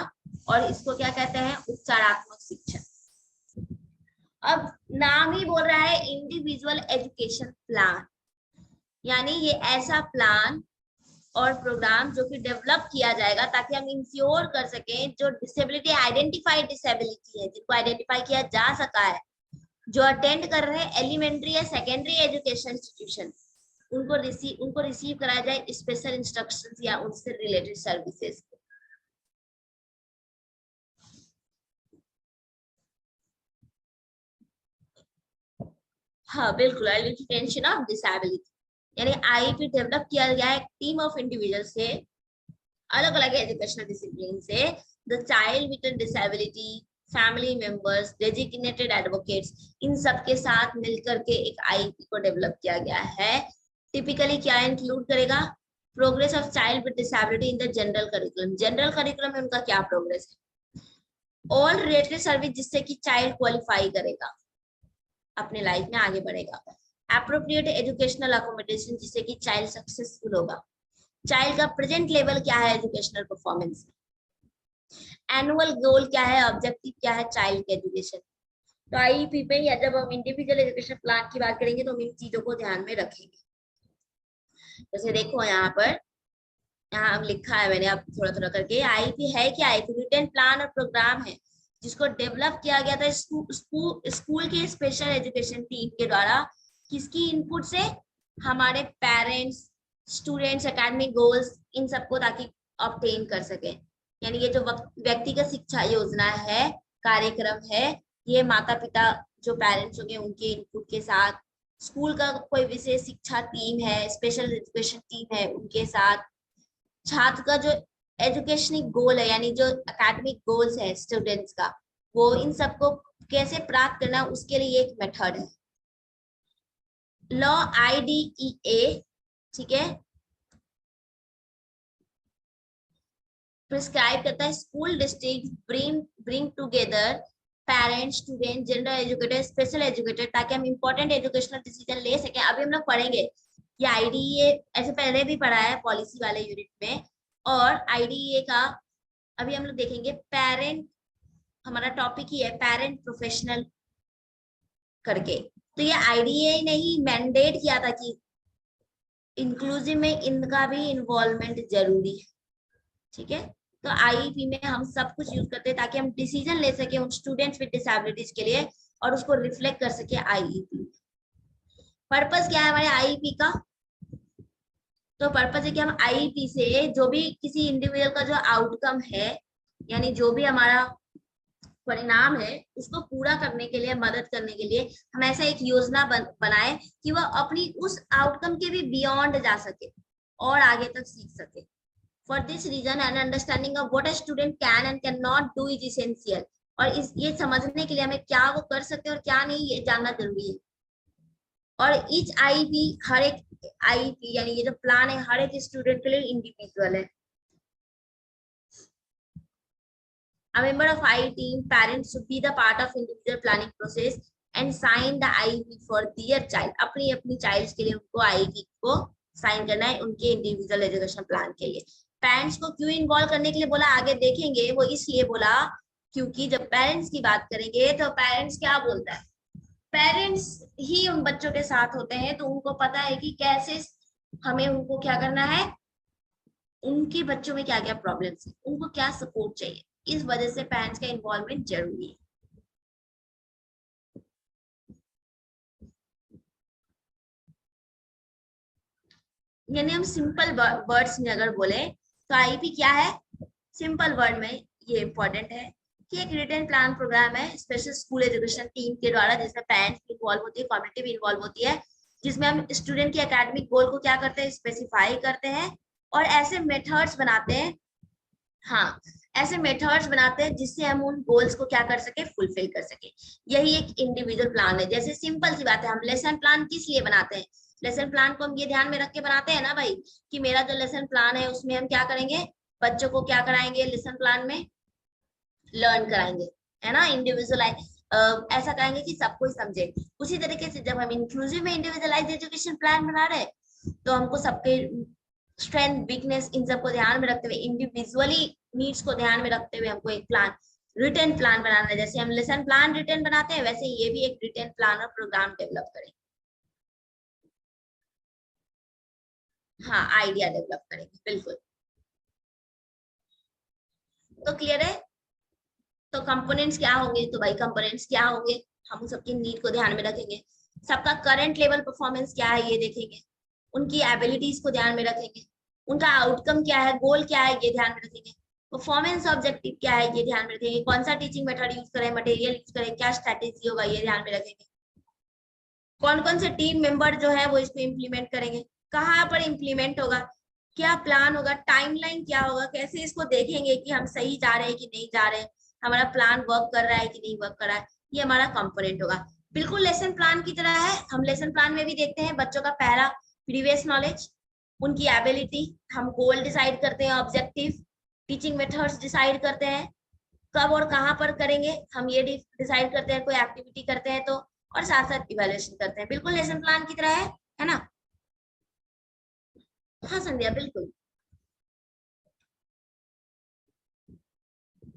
और इसको क्या कहते हैं, उपचारात्मक शिक्षा। अब नाम ही बोल रहा है इंडिविजुअल एजुकेशन प्लान, यानी ये ऐसा प्लान और प्रोग्राम जो कि डेवलप किया जाएगा ताकि हम इंश्योर कर सकें जो डिसेबिलिटी आइडेंटिफाइड डिसेबिलिटी है, जिनको आइडेंटिफाई किया जा सका है, जो अटेंड कर रहे हैं एलिमेंट्री या सेकेंडरी एजुकेशन इंस्टीट्यूशन, उनको रिसीव कराया जाए स्पेशल इंस्ट्रक्शंस या उनसे रिलेटेड सर्विसेज। हाँ बिल्कुल, आइडेंटिफिकेशन ऑफ डिसेबिलिटी, यानी आईपी डेवलप किया गया है टीम ऑफ इंडिविजुअल से, अलग अलग एजुकेशनल डिसिप्लिन से, the child with disability, family members, designated advocates, इन सब के साथ मिलकर के एक आईपी को डेवलप किया गया है। टिपिकली क्या इंक्लूड करेगा, progress of child with disability in the general curriculum, general curriculum में उनका क्या प्रोग्रेस है, ऑल रिलेटेड सर्विस जिससे कि चाइल्ड क्वालिफाई करेगा, अपने लाइफ में आगे बढ़ेगा, एप्रोप्रिएट एजुकेशनल अकोमोडेशन जिससे कि चाइल्ड सक्सेसफुल होगा, चाइल्ड का प्रेजेंट लेवल क्या है एजुकेशनल परफॉर्मेंस, एनुअल गोल क्या है, ऑब्जेक्टिव क्या है चाइल्ड के एजुकेशन। तो आईईपी पे या जब हम इंडिविजुअल एजुकेशन प्लान की बात करेंगे तो हम इन चीजों को ध्यान में रखेंगे। जैसे देखो यहाँ पर, यहाँ हम लिखा है मैंने अब थोड़ा थोड़ा करके, आईपी है क्या, एक रिटन प्लान और प्रोग्राम है जिसको डेवलप किया गया था स्कूल के स्पेशल एजुकेशन टीम के द्वारा, किसकी इनपुट से, हमारे पेरेंट्स, स्टूडेंट्स, एकेडमिक गोल्स, इन सबको ताकि ऑब्टेन कर सके। यानी ये जो व्यक्तिगत शिक्षा योजना है, कार्यक्रम है, ये माता पिता जो पेरेंट्स होंगे उनके इनपुट के साथ, स्कूल का कोई विशेष शिक्षा टीम है, स्पेशल एजुकेशन टीम है, उनके साथ, छात्र का जो एजुकेशनिक गोल है, यानी जो एकेडमिक गोल्स है स्टूडेंट्स का, वो इन सबको कैसे प्राप्त करना उसके लिए एक मेथड है। लॉ IDEA, ठीक है, प्रिस्क्राइब करता है school district bring together parents, student, general educator, special educator, ताकि हम इंपॉर्टेंट एजुकेशनल डिसीजन ले सकें। अभी हम लोग पढ़ेंगे ये IDEA, ऐसे पहले भी पढ़ा है पॉलिसी वाले यूनिट में, और IDEA का अभी हम लोग देखेंगे। पेरेंट हमारा टॉपिक ही है, पेरेंट प्रोफेशनल करके, तो ये IDEA ने ही मैंडेट किया था कि इंक्लूसिव में इनका भी इन्वॉल्वमेंट जरूरी है। ठीक है, तो आईईपी में हम सब कुछ यूज करते हैं ताकि हम डिसीजन ले सके उन स्टूडेंट्स विद डिसेबिलिटीज के लिए और उसको रिफ्लेक्ट कर सके आईईपी। पर्पस क्या है हमारे आईईपी का, तो पर्पस है कि हम आईईपी से जो भी किसी इंडिविजुअल का जो आउटकम है, यानी जो भी हमारा परिणाम है, उसको पूरा करने के लिए, मदद करने के लिए हम ऐसा एक योजना बनाए कि वह अपनी उस आउटकम के भी बियॉन्ड जा सके और आगे तक सीख सके। For this reason, an understanding of what a student can and cannot do is essential. और ये समझने के लिए हमें क्या वो कर सकते हैं और क्या नहीं, ये जानना जरूरी है। और each IEP, हर एक IEP यानी ये जो प्लान है हर एक स्टूडेंट के लिए इंडिविजुअल है। A member of IE team, parents should be the part of individual planning process and sign the IEP for their child. अपनी अपनी चाइल्ड के लिए उनको IEP को साइन करना है उनके इंडिविजुअल एजुकेशन प्लान के लिए। पेरेंट्स को क्यों इन्वॉल्व करने के लिए बोला, आगे देखेंगे। वो इसलिए बोला क्योंकि जब पेरेंट्स की बात करेंगे तो पेरेंट्स क्या बोलता है, पेरेंट्स ही उन बच्चों के साथ होते हैं, तो उनको पता है कि कैसे हमें उनको क्या करना है, उनके बच्चों में क्या क्या प्रॉब्लम्स है, उनको क्या सपोर्ट चाहिए। इस वजह से पेरेंट्स का इन्वॉल्वमेंट जरूरी है। यानी हम सिंपल वर्ड्स में अगर बोले तो आईपी क्या है, सिंपल वर्ड में ये इंपॉर्टेंट है कि एक रिटन प्लान प्रोग्राम है स्पेशल स्कूल एजुकेशन टीम के द्वारा, जिसमें पेरेंट्स इन्वॉल्व होती है, कम्युनिटी भी इन्वॉल्व होती है, जिसमें हम स्टूडेंट की एकेडमिक गोल को क्या करते हैं, स्पेसिफाई करते हैं और ऐसे मेथड्स बनाते हैं, हाँ ऐसे मेथड्स बनाते हैं जिससे हम उन गोल्स को क्या कर सके, फुलफिल कर सके। यही एक इंडिविजुअल प्लान है। जैसे सिंपल सी बात है, हम लेसन प्लान किस लिए बनाते हैं, लेसन प्लान को हम ये ध्यान में रख के बनाते हैं ना भाई कि मेरा जो लेसन प्लान है उसमें हम क्या करेंगे, बच्चों को क्या कराएंगे, लेसन प्लान में लर्न कराएंगे, है ना, इंडिविजुअलाइज ऐसा करेंगे कि सबको ही समझे। उसी तरीके से जब हम इंक्लूसिव में इंडिविजुअलाइज एजुकेशन प्लान बना रहे हैं तो हमको सबके स्ट्रेंथ वीकनेस इन सबको ध्यान में रखते हुए, इंडिविजुअली नीड्स को ध्यान में रखते हुए हमको एक प्लान, रिटन प्लान बनाना है। जैसे हम लेसन प्लान रिटन बनाते हैं वैसे ये भी एक रिटन प्लान और प्रोग्राम डेवलप करेंगे, हाँ आइडिया डेवलप करेंगे, बिल्कुल। तो क्लियर है। तो कंपोनेंट्स क्या होंगे, तो भाई कंपोनेंट्स क्या होंगे, हम सबकी नीड को ध्यान में रखेंगे, सबका करंट लेवल परफॉर्मेंस क्या है ये देखेंगे, उनकी एबिलिटीज को ध्यान में रखेंगे, उनका आउटकम क्या है, गोल क्या है ये ध्यान में रखेंगे, परफॉर्मेंस ऑब्जेक्टिव क्या है ये ध्यान में रखेंगे, कौन सा टीचिंग मेथड यूज करें, मटेरियल यूज करें, क्या स्ट्रेटेजी होगा ये ध्यान में रखेंगे, कौन कौन से टीम मेंबर जो है वो इसको इम्प्लीमेंट करेंगे, कहाँ पर इम्प्लीमेंट होगा, क्या प्लान होगा, टाइमलाइन क्या होगा, कैसे इसको देखेंगे कि हम सही जा रहे हैं कि नहीं जा रहे हैं, हमारा प्लान वर्क कर रहा है कि नहीं वर्क कर रहा है, ये हमारा कंपोनेंट होगा। बिल्कुल लेसन प्लान की तरह है। हम लेसन प्लान में भी देखते हैं बच्चों का पहला प्रीवियस नॉलेज, उनकी एबिलिटी, हम गोल डिसाइड करते हैं, ऑब्जेक्टिव, टीचिंग मेथड्स डिसाइड करते हैं, कब और कहाँ पर करेंगे हम ये डिसाइड करते हैं, कोई एक्टिविटी करते हैं तो, और साथ साथ इवैल्यूएशन करते हैं। बिल्कुल लेसन प्लान की तरह है ना। हाँ संध्या बिल्कुल,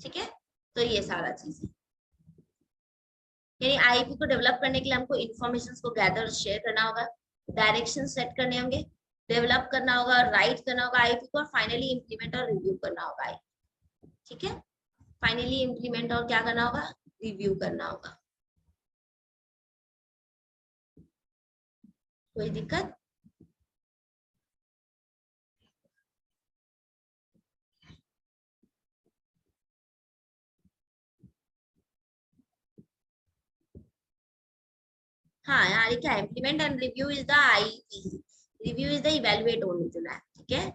ठीक है। तो ये सारा चीज है, यानी आईपी को डेवलप करने के लिए हमको इन्फॉर्मेशन को गैदर शेयर करना होगा, डायरेक्शन सेट करने होंगे, डेवलप करना होगा और राइट करना होगा आईपी को, और फाइनली इम्प्लीमेंट और रिव्यू करना होगा आईपी, ठीक है। फाइनली इम्प्लीमेंट और क्या करना होगा, रिव्यू करना होगा। कोई दिक्कत। हाँ यहाँ लिखा है implement and review is the IP, review is the evaluate only to that, ठीक है।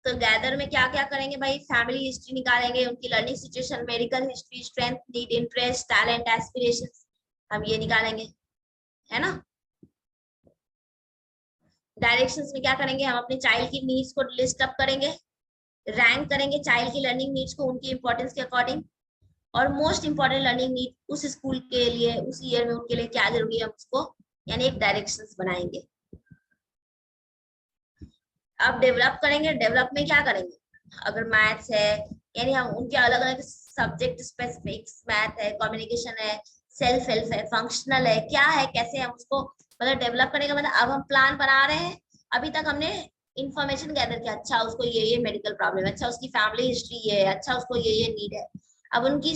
तो गैदर में क्या क्या करेंगे भाई, फैमिली हिस्ट्री निकालेंगे, उनकी learning situation, medical history, strength, need, interest, talent, aspirations, हम ये निकालेंगे, है ना। डायरेक्शंस में क्या करेंगे, हम अपने चाइल्ड की नीड्स को लिस्ट अप करेंगे, रैंक करेंगे चाइल्ड की लर्निंग नीड्स को उनकी इंपॉर्टेंस के अकॉर्डिंग, और मोस्ट इंपॉर्टेंट लर्निंग नीड उस स्कूल के लिए उस ईयर में उनके लिए क्या जरूरी है, हम उसको यानी एक डायरेक्शंस बनाएंगे। अब डेवलप करेंगे, डेवलप में क्या करेंगे, अगर मैथ्स है यानी हम उनके अलग अलग सब्जेक्ट स्पेसिफिक, मैथ है, कम्युनिकेशन है, सेल्फ हेल्प है, फंक्शनल है, क्या है, कैसे हम उसको मतलब डेवलप करेंगे, मतलब अब हम प्लान बना रहे हैं। अभी तक हमने इंफॉर्मेशन गैदर किया, अच्छा उसको ये मेडिकल प्रॉब्लम है, अच्छा उसकी फैमिली हिस्ट्री ये है, अच्छा उसको ये नीड है। अब उनकी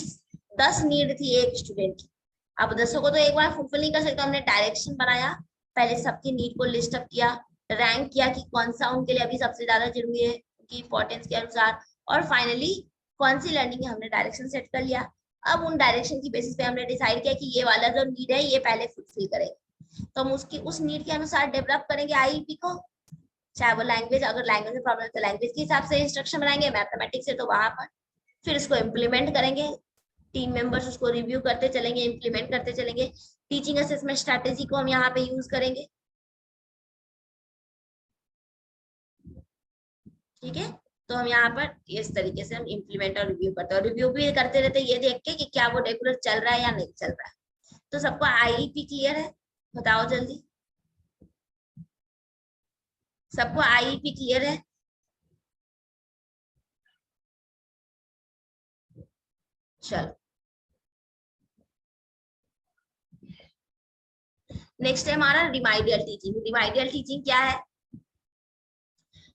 10 नीड थी एक स्टूडेंट की, अब 10 को तो एक बार फुलफिल नहीं कर सकते, हमने डायरेक्शन बनाया, पहले सबकी नीड को लिस्ट अप किया, रैंक किया कि कौन सा उनके लिए अभी सबसे ज्यादा जरूरी है उनकी इंपॉर्टेंस के अनुसार, और फाइनली कौन सी लर्निंग है हमने डायरेक्शन सेट कर लिया। अब उन डायरेक्शन की बेसिस पे हमने डिसाइड किया कि ये वाला जो नीड है ये पहले फुलफिल करेंगे, तो हम उसकी उस नीड के अनुसार डेवलप करेंगे आईईपी को, चाहे वो लैंग्वेज, अगर लैंग्वेज में प्रॉब्लम है तो लैंग्वेज के हिसाब से इंस्ट्रक्शन बनाएंगे, मैथमेटिक्स है तो वहां पर फिर इसको इम्प्लीमेंट करेंगे, टीम मेंबर्स उसको रिव्यू करते चलेंगे, इम्प्लीमेंट करते चलेंगे, टीचिंग असेसमेंट स्ट्रेटेजी को हम यहाँ पे यूज करेंगे, ठीक है। तो हम यहाँ पर इस तरीके से हम इम्प्लीमेंट और रिव्यू करते हैं, और रिव्यू भी करते रहते हैं ये देख के कि क्या वो रेगुलर चल रहा है या नहीं चल रहा है। तो सबको आईईपी क्लियर है, बताओ जल्दी, सबको आईईपी क्लियर है। चलो नेक्स्ट है हमारा रिमाइडियल टीचिंग। रिमाइडियल टीचिंग क्या है,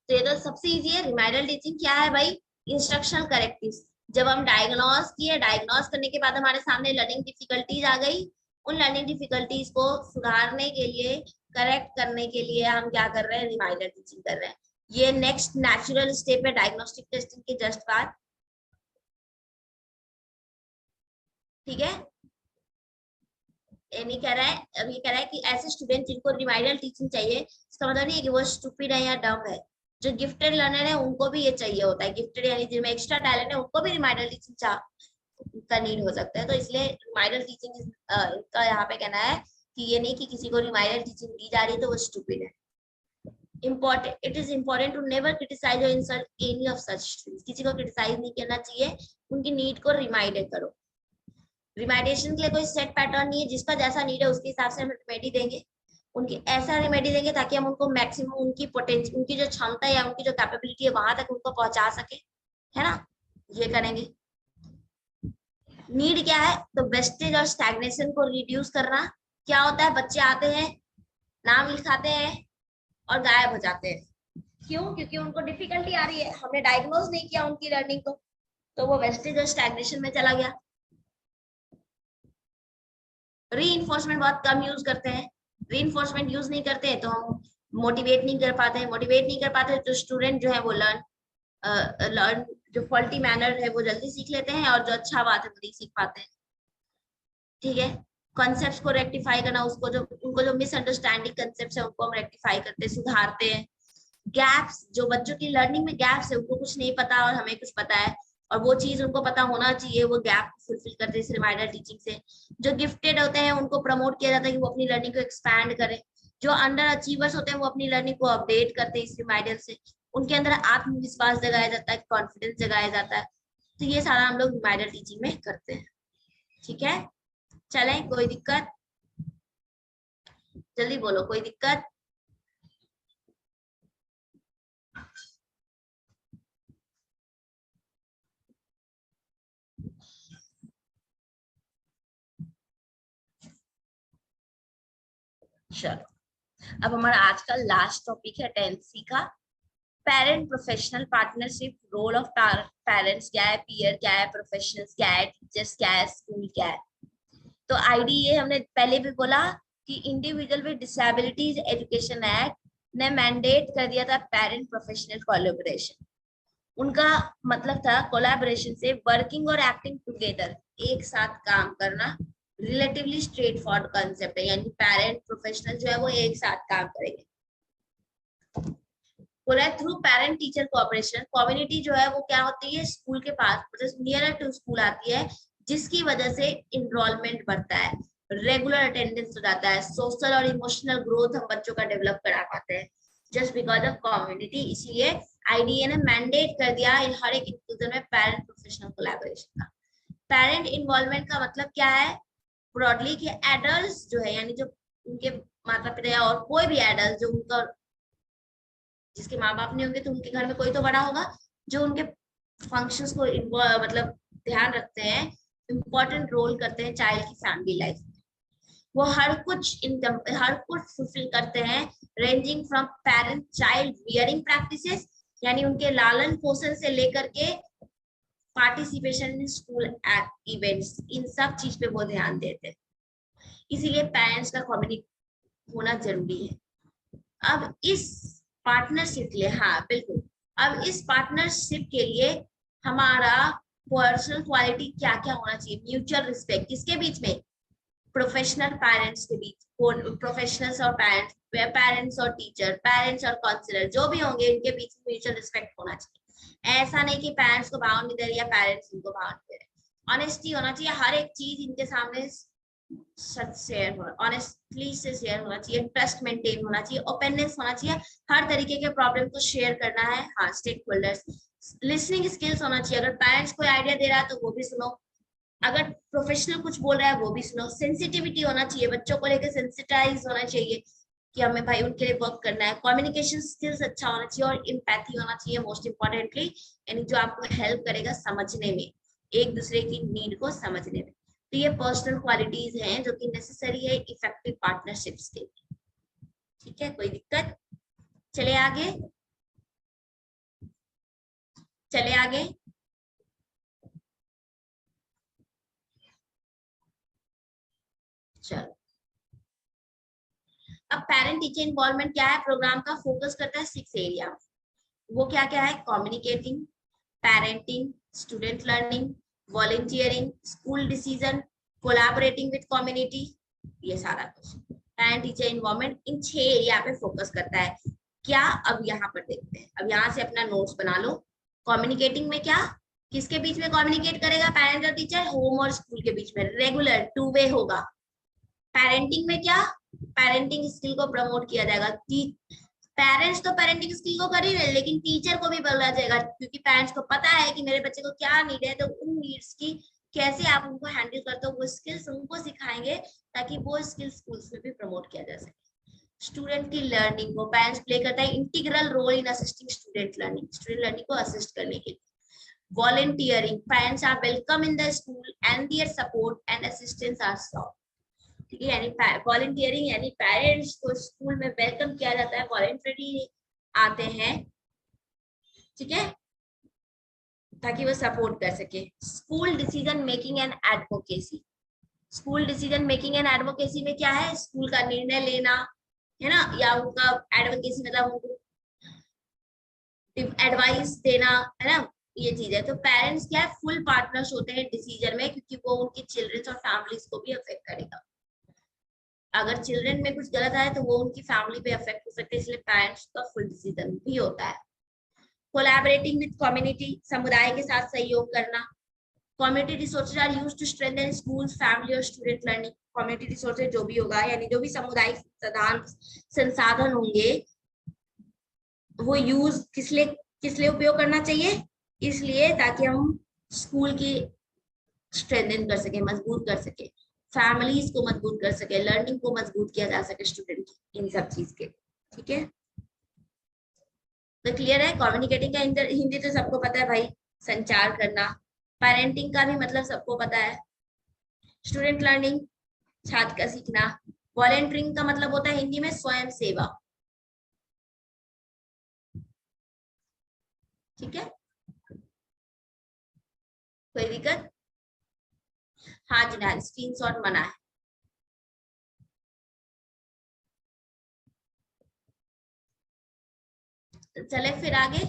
तो ये तो सबसे इजी है। रिमाइडियल टीचिंग क्या है भाई, इंस्ट्रक्शनल करेक्टिव्स, जब हम डायग्नोस किए, डायग्नोस करने के बाद हमारे सामने लर्निंग डिफिकल्टीज आ गई, उन लर्निंग डिफिकल्टीज को सुधारने के लिए, करेक्ट करने के लिए हम क्या कर रहे हैं, रिमाइडियल टीचिंग कर रहे हैं। ये नेक्स्ट नेचुरल स्टेप है डायग्नोस्टिक टेस्टिंग के जस्ट बाद, ठीक है। ये नहीं कह रहा है, अब ये कह रहा है कि ऐसे स्टूडेंट जिनको रिमाइडल टीचिंग चाहिए, इसका मतलब नहीं है कि वो स्टूपिड है या डम है। जो गिफ्टेड लर्नर है उनको भी ये चाहिए होता है, गिफ्टेड यानी जिनमें एक्स्ट्रा टैलेंट है उनको भी रिमाइडल टीचिंग का नीड हो सकता है। तो इसलिए रिमाइडल टीचिंग इनका यहाँ पे कहना है कि ये नहीं कि किसी को रिमाइडल टीचिंग दी जा रही है तो वो स्टूपिड है। Important, it is important to never criticize or insult any of such students. किसी को क्रिटिसाइज नहीं करना चाहिए, उनकी नीड को रिमाइंड करो। रिमाइडेशन के लिए कोई सेट पैटर्न नहीं है, जिसका जैसा नीड है उसके हिसाब से हम रेमेडी देंगे, उनकी ऐसा रेमेडी देंगे ताकि हम उनको मैक्सिमम उनकी पोटेंशियल, उनकी जो क्षमता या उनकी जो कैपेबिलिटी है वहां तक उनको पहुंचा सके, है ना, ये करेंगे। नीड क्या है, तो वेस्टेज और स्टैग्नेशन को रिड्यूस करना। क्या होता है, बच्चे आते हैं, नाम लिखाते हैं और गायब हो जाते हैं, क्यों? क्योंकि उनको डिफिकल्टी आ रही है, हमने डायग्नोज नहीं किया उनकी लर्निंग को, तो वो वेस्टेज और स्टैग्नेशन में चला गया। रीइंफोर्समेंट बहुत कम यूज करते हैं, रीइंफोर्समेंट यूज नहीं करते हैं तो हम मोटिवेट नहीं कर पाते हैं, मोटिवेट नहीं कर पाते तो स्टूडेंट जो है वो लर्न जो फॉल्टी मैनर है वो जल्दी सीख लेते हैं, और जो अच्छा बात है वो नहीं सीख पाते हैं। ठीक है, कॉन्सेप्ट्स को रेक्टिफाई करना, उसको जो उनको जो मिसअंडरस्टैंडिंग कॉन्सेप्ट्स है उनको हम रेक्टिफाई करते हैं, सुधारते हैं। गैप्स, जो बच्चों की लर्निंग में गैप्स है, उनको कुछ नहीं पता और हमें कुछ पता है और वो चीज उनको पता होना चाहिए, वो गैप फुलफिल करते हैं इस रिमाइंडर टीचिंग से। जो गिफ्टेड होते हैं उनको प्रमोट किया जाता है कि वो अपनी लर्निंग को एक्सपैंड करें। जो अंडर अचीवर्स होते हैं वो अपनी लर्निंग को अपडेट करते हैं इस रिमाइंडर से, उनके अंदर आत्मविश्वास जगाया जाता है, कॉन्फिडेंस जगाया जाता है। तो ये सारा हम लोग रिमाइंडर टीचिंग में करते हैं। ठीक है, चलें, कोई दिक्कत? जल्दी बोलो, कोई दिक्कत? चलो, अब हमारा आज का लास्ट टॉपिक है 10th का, parent professional partnership. Role of parents क्या है, पीयर क्या है, प्रोफेशनल्स क्या है, टीचर्स क्या है, स्कूल क्या है। तो आईडी ये हमने पहले भी बोला कि individual with disabilities education act ने मैंडेट कर दिया था पेरेंट प्रोफेशनल कोलैबोरेशन। उनका मतलब था कोलैबोरेशन से वर्किंग और एक्टिंग टुगेदर, एक साथ काम करना। रिलेटिवली स्ट्रेट फॉरवर्ड कॉन्सेप्ट है, यानी पेरेंट प्रोफेशनल जो है वो एक साथ काम करेंगे। बोला है through parent teacher cooperation, community जो है वो क्या होती है, स्कूल के पास मतलब नियरर टू स्कूल आती है, जिसकी वजह से इनरोलमेंट बढ़ता है, रेगुलर अटेंडेंस हो जाता है, सोशल और इमोशनल ग्रोथ हम बच्चों का डेवलप करा पाते हैं जस्ट बिकॉज ऑफ कम्युनिटी। इसलिए आईडीए ने मैंडेट कर दिया इन हर एक इंस्टीट्यूशन में पेरेंट प्रोफेशनल कोलैबोरेशन का। पेरेंट इन्वॉल्वमेंट का मतलब क्या है ब्रॉडली, कि एडल्ट्स जो है यानी जो उनके माता पिता और कोई भी एडल्ट जो उनका जिसके माँ बाप नहीं होंगे तो उनके घर में कोई तो बड़ा होगा जो उनके फंक्शंस को मतलब ध्यान रखते हैं, इम्पोर्टेंट रोल करते हैं चाइल्ड की फैमिली लाइफ में। वो हर कुछ फुलफिल करते हैं, ranging from parent child rearing practices, यानी उनके लालन पोषण से लेकर के पार्टिसिपेशन इन स्कूल इवेंट्स, इन सब चीज पे वो ध्यान देते हैं। इसीलिए पेरेंट्स का कम्युनिटी होना जरूरी है। अब इस पार्टनरशिप के लिए, हाँ बिल्कुल, अब इस पार्टनरशिप के लिए हमारा पर्सनल क्वालिटी क्या क्या होना चाहिए, म्यूचुअल रिस्पेक्ट, किसके बीच में, प्रोफेशनल पेरेंट्स के बीच, प्रोफेशनल्स और पेरेंट्स और टीचर, पेरेंट्स और काउंसलर जो भी होंगे इनके बीच म्यूचुअल रिस्पेक्ट होना चाहिए। ऐसा नहीं कि पेरेंट्स को भाव नहीं दे रहे या पेरेंट्स इनको भाव नहीं दे रहे, ऑनेस्टी होना चाहिए, हर एक चीज इनके सामने सच शेयर होना, ऑनेस्टली से शेयर होना चाहिए, ट्रस्ट मेंटेन होना चाहिए, ओपननेस होना चाहिए, हर तरीके के प्रॉब्लम को शेयर करना है। हाँ, स्टेक होल्डर्स, लिसनिंग स्किल्स होना चाहिए, अगर पेरेंट्स कोई आइडिया दे रहा है तो वो भी सुनो, अगर प्रोफेशनल कुछ बोल रहा है वो भी सुनो। सेंसिटिविटी होना चाहिए, बच्चों को लेकर सेंसिटाइज होना चाहिए कि हमें भाई उनके लिए वर्क करना है। कम्युनिकेशन स्किल्स अच्छा होना चाहिए और एम्पैथी होना चाहिए मोस्ट इंपॉर्टेंटली, यानी जो आपको हेल्प करेगा समझने में, एक दूसरे की नीड को समझने में। तो ये पर्सनल क्वालिटीज हैं जो कि नेसेसरी है इफेक्टिव पार्टनरशिप्स के लिए। ठीक है, कोई दिक्कत? चले आगे, चले आगे। चलो, अब पेरेंट टीचर इन्वॉल्वमेंट क्या है, प्रोग्राम का फोकस करता है 6 एरिया। वो क्या क्या है, communicating, parenting, student learning, volunteering, school decision, collaborating with community, ये सारा कुछ parent teacher involvement in 6 area पे फोकस करता है। क्या, अब यहाँ पर देखते हैं। अब यहाँ से अपना नोट्स बना लो। कम्युनिकेटिंग में क्या, किसके बीच में कम्युनिकेट करेगा पेरेंट और टीचर, होम और स्कूल के बीच में, रेगुलर 2 वे होगा। पेरेंटिंग में क्या, पेरेंटिंग स्किल को प्रमोट किया जाएगा। पेरेंट्स तो पेरेंटिंग स्किल को कर ही रहे, लेकिन टीचर को भी बोला जाएगा, क्योंकि पेरेंट्स को पता है कि मेरे बच्चे को क्या नीड है, तो उन नीड्स की कैसे आप उनको हैंडल करते हो, वो स्किल्स उनको सिखाएंगे, ताकि वो स्किल्स स्कूल्स में भी प्रमोट किया जा सके। स्टूडेंट की लर्निंग को पेरेंट्स प्ले करता है integral role in assisting student learning को असिस्ट करने के लिए। Volunteering, parents are welcome in the school and their support and assistance are soft. ठीक है, यानी वॉलंटियरिंग यानी पेरेंट्स को स्कूल में वेलकम किया जाता है, वॉलंटरी आते हैं, ठीक है, ताकि वो सपोर्ट कर सके। School decision making and advocacy, school decision making and advocacy में क्या है, स्कूल का निर्णय लेना है ना, या उनका एडवोकेसी मतलब उनको एडवाइस देना है ना, ये चीज है। तो पेरेंट्स क्या है, फुल पार्टनर्स होते हैं डिसीजन में, क्योंकि वो उनकी चिल्ड्रंस और फैमिलीज को भी अफेक्ट करेगा। अगर चिल्ड्रन में कुछ गलत आए तो वो उनकी फैमिली पे अफेक्ट हो सकते हैं, इसलिए पेरेंट्स का फुल डिसीजन भी होता है। कोलैबोरेटिंग विद कम्युनिटी, समुदाय के साथ सहयोग करना। Community resources are used to strengthen schools, family और स्टूडेंट लर्निंग। कम्युनिटी रिसोर्सेज जो भी होगा, यानी जो भी सामुदायिक संसाधन होंगे, वो यूज किस लिए उपयोग करना चाहिए, इसलिए ताकि हम स्कूल की स्ट्रेंथन कर सके, मजबूत कर सके, फैमिलीज को मजबूत कर सके, लर्निंग को मजबूत किया जा सके स्टूडेंट की, इन सब चीज के। ठीक है, तो क्लियर है। कम्युनिकेटिंग का हिंदी तो सबको पता है भाई, संचार करना। पेरेंटिंग का भी मतलब सबको पता है, स्टूडेंट लर्निंग, छात्र का सीखना। वॉलंटियरिंग का मतलब होता है हिंदी में स्वयं सेवा। ठीक है, कोई दिक्कत? हाँ जी ना, स्क्रीनशॉट मना है। चले फिर आगे।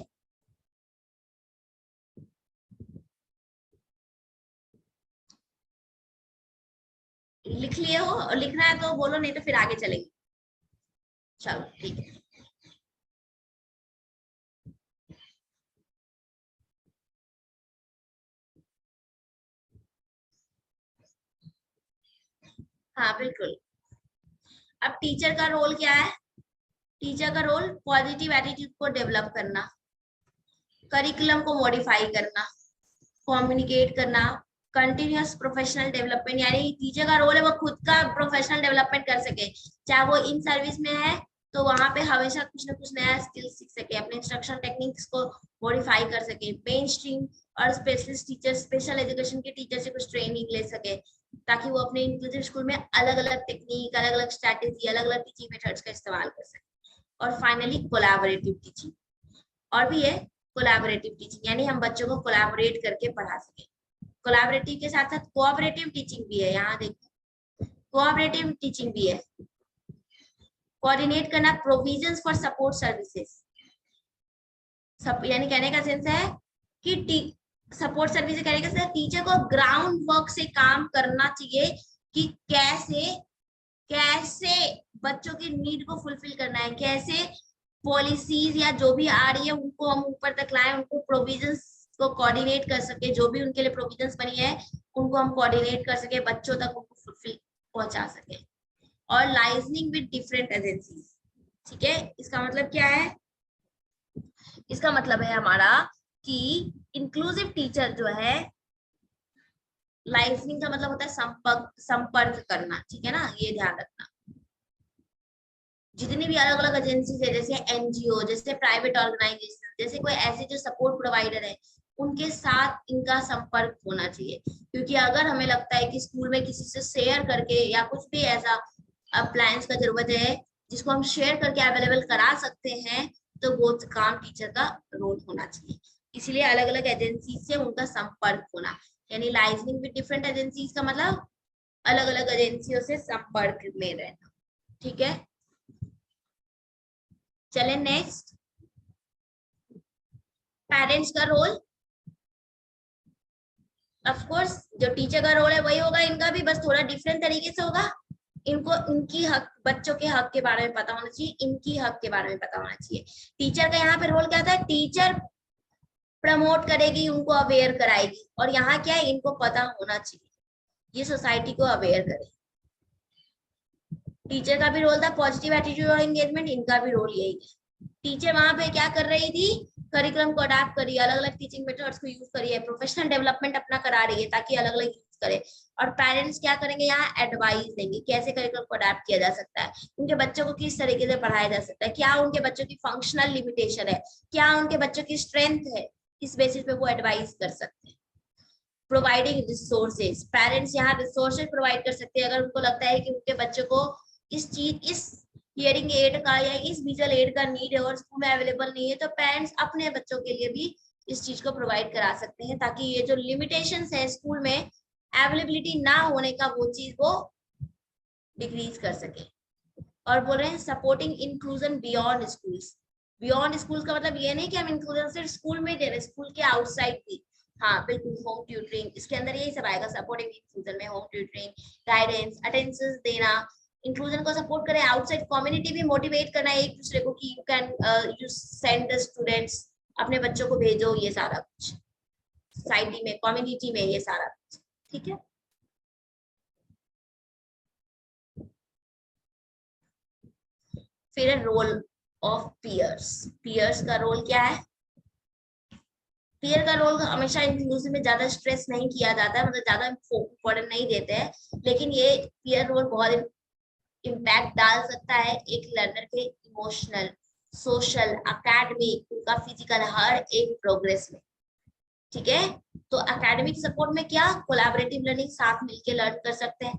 लिख लिए हो, और लिखना है तो बोलो, नहीं तो फिर आगे चलेंगे। चलो ठीक है। हाँ बिल्कुल। अब टीचर का रोल क्या है, टीचर का रोल पॉजिटिव एटीट्यूड को डेवलप करना, करिकुलम को मॉडिफाई करना, कम्युनिकेट करना, कंटिन्यूअस प्रोफेशनल डेवलपमेंट, यानी टीचर का रोल है वो खुद का प्रोफेशनल डेवलपमेंट कर सके, चाहे वो इन सर्विस में है तो वहां पे हमेशा कुछ ना कुछ नया स्किल सीख सके, अपने इंस्ट्रक्शन टेक्निक्स को मॉडिफाई कर सके, मेन स्ट्रीम और स्पेशलिस्ट टीचर, स्पेशल एजुकेशन के टीचर से कुछ ट्रेनिंग ले सके, ताकि वो अपने इंक्लूसिव स्कूल में अलग अलग टेक्निक, अलग अलग स्ट्रैटेजी, अलग अलग टीचिंग मेथड्स का इस्तेमाल कर सके। और फाइनली कोलैबोरेटिव टीचिंग, और भी है कोलैबोरेटिव टीचिंग, यानी हम बच्चों को कोलैबोरेट करके पढ़ा सके। कोलैबोरेटिव के साथ साथ कोऑपरेटिव टीचिंग भी है, यहाँ देखो कोऑपरेटिव टीचिंग भी है। कोऑर्डिनेट करना प्रोविजंस फॉर सपोर्ट सर्विसेज, सब यानी कहने का सेंस है कि सपोर्ट सर्विस कहने का सेंस टीचर को ग्राउंड वर्क से काम करना चाहिए, कि कैसे कैसे बच्चों की नीड को फुलफिल करना है, कैसे पॉलिसीज या जो भी आ रही है उनको हम ऊपर तक लाएं, उनको प्रोविजंस को कोऑर्डिनेट कर सके, जो भी उनके लिए प्रोविजंस बनी है उनको हम कोऑर्डिनेट कर सके, बच्चों तक उनको फुलफिल पहुंचा सके। और लाइजनिंग विद डिफरेंट एजेंसीज, ठीक है, इसका मतलब क्या है, इसका मतलब है हमारा कि इंक्लूसिव टीचर जो है, लाइजनिंग का मतलब होता है संपर्क करना, ठीक है ना, ये ध्यान रखना। जितनी भी अलग अलग एजेंसीज है, जैसे एनजीओ, जैसे प्राइवेट ऑर्गेनाइजेशन, जैसे कोई ऐसे जो सपोर्ट प्रोवाइडर है, उनके साथ इनका संपर्क होना चाहिए, क्योंकि अगर हमें लगता है कि स्कूल में किसी से शेयर करके या कुछ भी ऐसा अप्लायंस का जरूरत है जिसको हम शेयर करके अवेलेबल करा सकते हैं, तो वो काम टीचर का रोल होना चाहिए। इसलिए अलग अलग एजेंसी से उनका संपर्क होना, यानी लाइजनिंग विद डिफरेंट एजेंसीज का मतलब अलग अलग एजेंसियों से संपर्क में रहना। ठीक है, चले नेक्स्ट। पेरेंट्स का रोल, ऑफ कोर्स जो टीचर का रोल है वही होगा, इनका भी बस थोड़ा डिफरेंट तरीके से होगा। इनको इनकी हक, बच्चों के हक के बारे में पता होना चाहिए, इनकी हक के बारे में पता होना चाहिए। टीचर का यहाँ पे रोल क्या था, टीचर प्रमोट करेगी, उनको अवेयर कराएगी, और यहाँ क्या है, इनको पता होना चाहिए, ये सोसाइटी को अवेयर करे। टीचर का भी रोल था पॉजिटिव एटीट्यूड और एंगेजमेंट, इनका भी रोल यही है। टीचर वहां पे क्या कर रही थी, करिकुलम को अडाप्ट करिए, अलग अलग टीचिंग मेथड्स को यूज करिए, प्रोफेशनल डेवलपमेंट अपना करा रही है ताकि अलग अलग यूज करे। और पेरेंट्स क्या करेंगे, यहाँ एडवाइस देंगे कैसे करिकुलम को अडाप्ट किया जा सकता है, उनके बच्चों को किस तरीके से पढ़ाया जा सकता है, क्या उनके बच्चों की फंक्शनल लिमिटेशन है, क्या उनके बच्चों की स्ट्रेंथ है, इस बेसिस पे वो एडवाइस कर सकते हैं। प्रोवाइडिंग रिसोर्सेज, पेरेंट्स यहाँ रिसोर्सेज प्रोवाइड कर सकते हैं अगर उनको लगता है कि उनके बच्चों को इस हियरिंग एड का या इस विजुअल एड का नीड है और स्कूल में अवेलेबल नहीं है, तो पेरेंट्स अपने बच्चों के लिए भी इस चीज को प्रोवाइड करा सकते हैं, ताकि ये जो लिमिटेशंस है स्कूल में अवेलेबिलिटी ना होने का, वो चीज वो डिक्रीज कर सके। और बोल रहे हैं supporting inclusion beyond schools. Beyond school का मतलब ये नहीं कि हम इंक्लूजन सिर्फ स्कूल में दे रहे हैं, स्कूल के आउटसाइड भी। हाँ बिल्कुल, होम ट्यूटरिंग इसके अंदर यही सब आएगा, सपोर्टिंग इंक्लूजन में होम ट्यूटरिंग, गाइडेंस, अटेंडेंस देना, इंक्लूजन को सपोर्ट करें, आउटसाइड कम्युनिटी भी मोटिवेट करना है एक दूसरे को कि you can you send the students, अपने बच्चों को भेजो, ये सारा कुछ सोसाइटी में, कम्युनिटी में, ये सारा कुछ। ठीक है, फिर रोल ऑफ पियर्स। पियर्स का रोल क्या है, पीयर का रोल हमेशा इंक्लूसिव में ज्यादा स्ट्रेस नहीं किया जाता है, मतलब ज्यादा इम्पोर्टेंट नहीं देते हैं, लेकिन ये पीयर रोल बहुत इम्पैक्ट डाल सकता है एक लर्नर के इमोशनल, सोशल, एकेडमिक, उनका फिजिकल हर एक प्रोग्रेस में। ठीक है, तो एकेडमिक सपोर्ट में क्या, कोलैबोरेटिव लर्निंग, साथ मिलकर लर्न कर सकते हैं।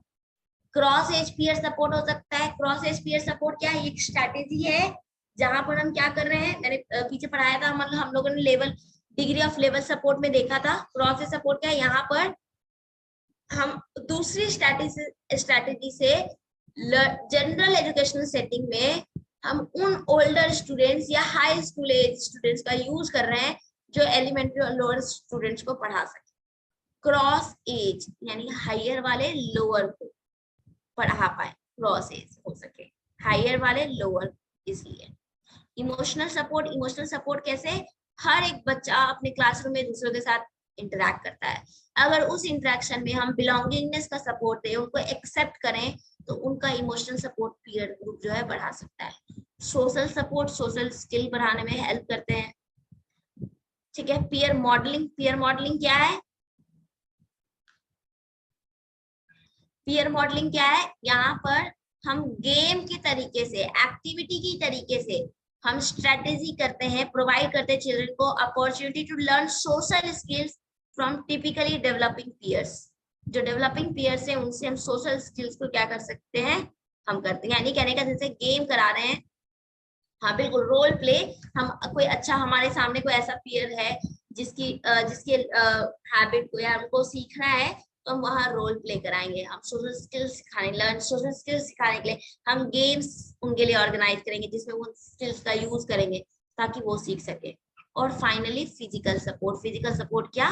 क्रॉस एज पीयर सपोर्ट हो सकता है। क्रॉस एज पीयर सपोर्ट क्या है, एक स्ट्रैटेजी है जहां पर हम क्या कर रहे हैं, मैंने पीछे पढ़ाया था, मतलब हम लोगों ने level, degree of level support में देखा था। क्रॉस एज सपोर्ट क्या है, यहाँ पर हम दूसरी स्ट्रैटेजी से जनरल एजुकेशनल सेटिंग में हम उन ओल्डर स्टूडेंट्स या हाई स्कूल एज स्टूडेंट्स का यूज कर रहे हैं जो एलिमेंट्री और लोअर स्टूडेंट्स को पढ़ा सके। क्रॉस एज यानी हायर वाले लोअर को पढ़ा पाए, क्रॉस एज हो सके, हायर वाले लोअर। इसलिए इमोशनल सपोर्ट, इमोशनल सपोर्ट कैसे, हर एक बच्चा अपने क्लासरूम में दूसरों के साथ इंटरेक्ट करता है, अगर उस इंटरेक्शन में हम बिलोंगिंगनेस का सपोर्ट दें, उनको एक्सेप्ट करें, तो उनका इमोशनल सपोर्ट पीयर ग्रुप जो है बढ़ा सकता है। सोशल सपोर्ट, सोशल स्किल बढ़ाने में हेल्प करते हैं। ठीक है, पीयर मॉडलिंग, पीयर मॉडलिंग क्या है, पीयर मॉडलिंग क्या है, यहाँ पर हम गेम के तरीके से, एक्टिविटी की तरीके से हम स्ट्रेटेजी करते हैं, प्रोवाइड करते हैं चिल्ड्रन को opportunity to learn social skills from typically developing peers. जो डेवलपिंग पीयर्स है उनसे हम सोशल स्किल्स को क्या कर सकते हैं, हम करते हैं, यानी कहने का जैसे गेम करा रहे हैं। हाँ बिल्कुल, रोल प्ले, हम कोई अच्छा, हमारे सामने कोई ऐसा पीयर है जिसके हैबिट को या हमको सीखना है, तो हम वहाँ रोल प्ले कराएंगे, हम सोशल स्किल्स सिखाने, लर्न सोशल स्किल्स सिखाने के लिए हम गेम्स उनके लिए ऑर्गेनाइज करेंगे जिसमें वो स्किल्स का यूज करेंगे ताकि वो सीख सके। और finally physical support, physical support क्या,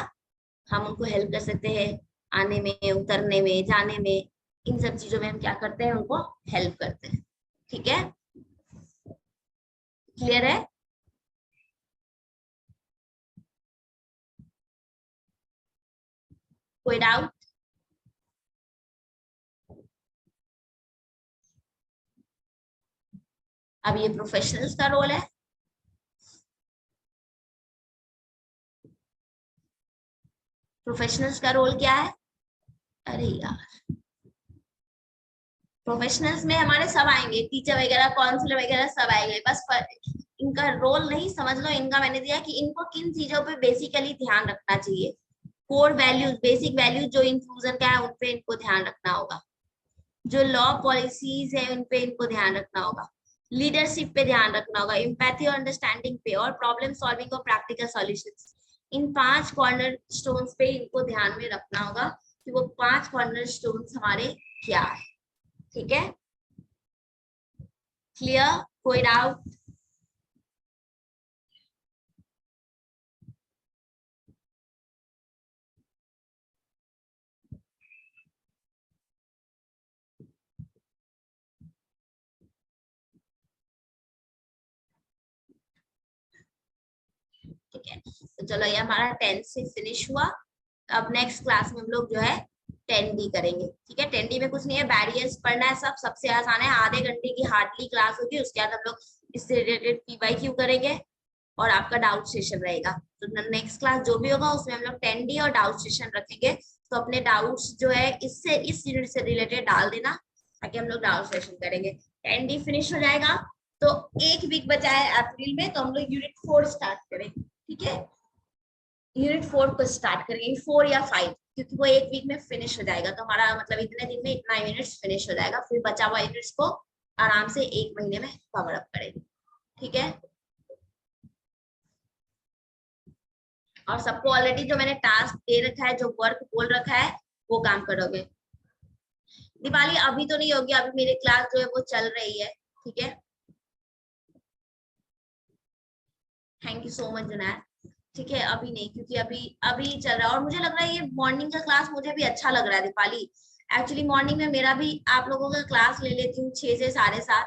हम उनको हेल्प कर सकते हैं आने में, उतरने में, जाने में, इन सब चीजों में हम क्या करते हैं, उनको हेल्प करते हैं। ठीक है, क्लियर है। कोई डाउट। अब ये प्रोफेशनल्स का रोल है। प्रोफेशनल्स का रोल क्या है, अरे यार, प्रोफेशनल्स में हमारे सब आएंगे, टीचर वगैरह, काउंसलर वगैरह सब आएंगे, बस इनका रोल नहीं समझ लो, इनका मैंने दिया कि इनको किन चीजों पे बेसिकली ध्यान रखना चाहिए। कोर वैल्यूज, बेसिक वैल्यूज जो इंक्लूजन का है उन पे इनको ध्यान रखना होगा, जो लॉ पॉलिसीज है उन पे इनको ध्यान रखना होगा, लीडरशिप पे ध्यान रखना होगा, एम्पैथी और अंडरस्टैंडिंग पे, और प्रॉब्लम सॉल्विंग और प्रैक्टिकल सॉल्यूशंस। इन 5 कॉर्नर स्टोन्स पे इनको ध्यान में रखना होगा कि वो 5 कॉर्नर स्टोन्स हमारे क्या है। ठीक है, क्लियर, कोई डाउट। तो चलो ये हमारा 10 से फिनिश हुआ। अब नेक्स्ट क्लास में हम लोग जो है 10D करेंगे। ठीक है, 10D में कुछ नहीं है, बैरियर्स पढ़ना है, सब सबसे आसान है, आधे घंटे की हार्डली क्लास होगी। उसके बाद हम लोग इससे रिलेटेड PYQ करेंगे और आपका डाउट सेशन रहेगा। तो नेक्स्ट क्लास जो भी होगा उसमें हम लोग 10D और डाउट सेशन रखेंगे। तो अपने डाउट्स जो है इससे इस यूनिट से रिलेटेड डाल देना ताकि हम लोग डाउट सेशन करेंगे। 10D फिनिश हो जाएगा तो एक वीक बचा है अप्रैल में, तो हम लोग यूनिट 4 स्टार्ट करेंगे। ठीक है, यूनिट 4 को स्टार्ट करेंगे, 4 या 5, क्योंकि वो एक वीक में फिनिश हो जाएगा। तो हमारा मतलब इतने दिन में इतना यूनिट्स फिनिश हो जाएगा, फिर बचा हुआ यूनिट्स को आराम से एक महीने में कवर अप करेंगे। ठीक है, और सबको ऑलरेडी जो मैंने टास्क दे रखा है, जो वर्क बोल रखा है, वो काम करोगे। दिवाली अभी तो नहीं होगी, अभी मेरी क्लास जो है वो चल रही है। ठीक है, thank you so much Junaid. ठीक है, अभी नहीं, क्योंकि अभी अभी चल रहा है और मुझे लग रहा है ये मॉर्निंग का क्लास मुझे भी अच्छा लग रहा है दीपाली। एक्चुअली मॉर्निंग में मेरा भी आप लोगों का क्लास ले लेती हूँ 6 से 7:30,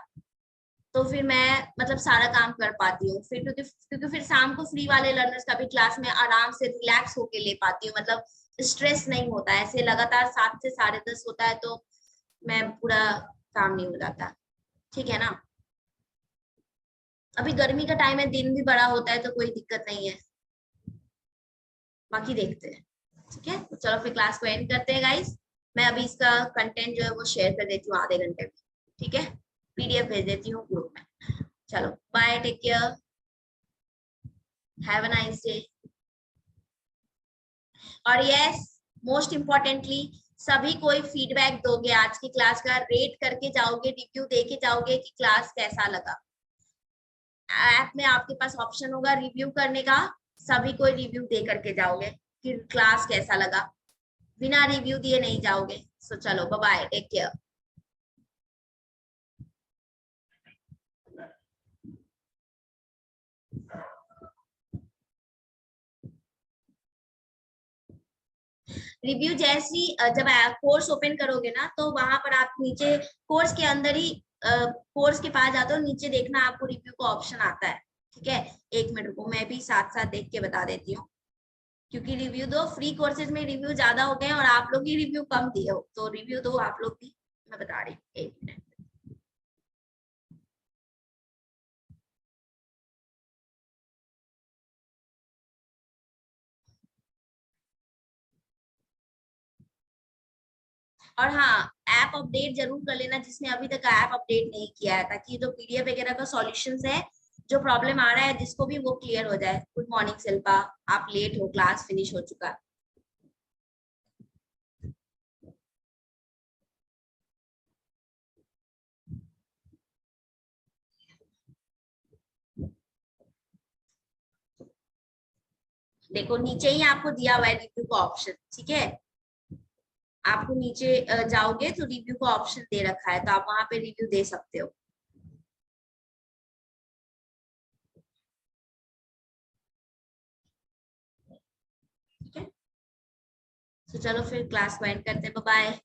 तो फिर मैं मतलब सारा काम कर पाती हूँ फिर, क्योंकि फिर शाम को फ्री वाले लर्नर्स का भी क्लास में आराम से रिलैक्स होके ले पाती हूँ, मतलब स्ट्रेस नहीं होता है। ऐसे लगातार 7 से 10:30 होता है तो मैं पूरा काम नहीं हो जाता। ठीक है ना, अभी गर्मी का टाइम है, दिन भी बड़ा होता है तो कोई दिक्कत नहीं है, बाकी देखते हैं। ठीक है, तो चलो फिर क्लास को एंड करते हैं गाइस। मैं अभी इसका कंटेंट जो है वो शेयर कर देती हूँ आधे घंटे में। ठीक है, PDF भेज देती हूँ ग्रुप में। चलो bye, take care, have a nice day. और यस, मोस्ट इम्पोर्टेंटली सभी कोई फीडबैक दोगे, आज की क्लास का रेट करके जाओगे, रिव्यू देके जाओगे कि क्लास कैसा लगा। ऐप में आपके पास ऑप्शन होगा रिव्यू करने का, सभी कोई रिव्यू दे करके जाओगे कि क्लास कैसा लगा, बिना रिव्यू दिए नहीं जाओगे। सो चलो bye bye, take care. Review जैसी जब कोर्स ओपन करोगे ना, तो वहां पर आप नीचे कोर्स के अंदर ही कोर्स के पास जाते हो, नीचे देखना आपको रिव्यू का ऑप्शन आता है। ठीक है, 1 मिनट को मैं भी साथ साथ देख के बता देती हूँ, क्योंकि रिव्यू दो, फ्री कोर्सेज में रिव्यू ज्यादा हो गए और आप लोग ही रिव्यू कम दिए हो, तो रिव्यू दो आप लोग भी। मैं बता रही हूँ, 1 मिनट। और हाँ, ऐप अपडेट जरूर कर लेना जिसने अभी तक ऐप अपडेट नहीं किया है, ताकि जो PDF वगैरह का सॉल्यूशंस है, जो प्रॉब्लम आ रहा है जिसको भी, वो क्लियर हो जाए। गुड मॉर्निंग शिल्पा, आप लेट हो, क्लास फिनिश हो चुका। देखो नीचे ही आपको दिया हुआ है रिव्यू का ऑप्शन। ठीक है, आपको नीचे जाओगे तो रिव्यू का ऑप्शन दे रखा है, तो आप वहां पे रिव्यू दे सकते हो। ठीक है, तो चलो फिर क्लास को एंड करते हैं, बाय बाय।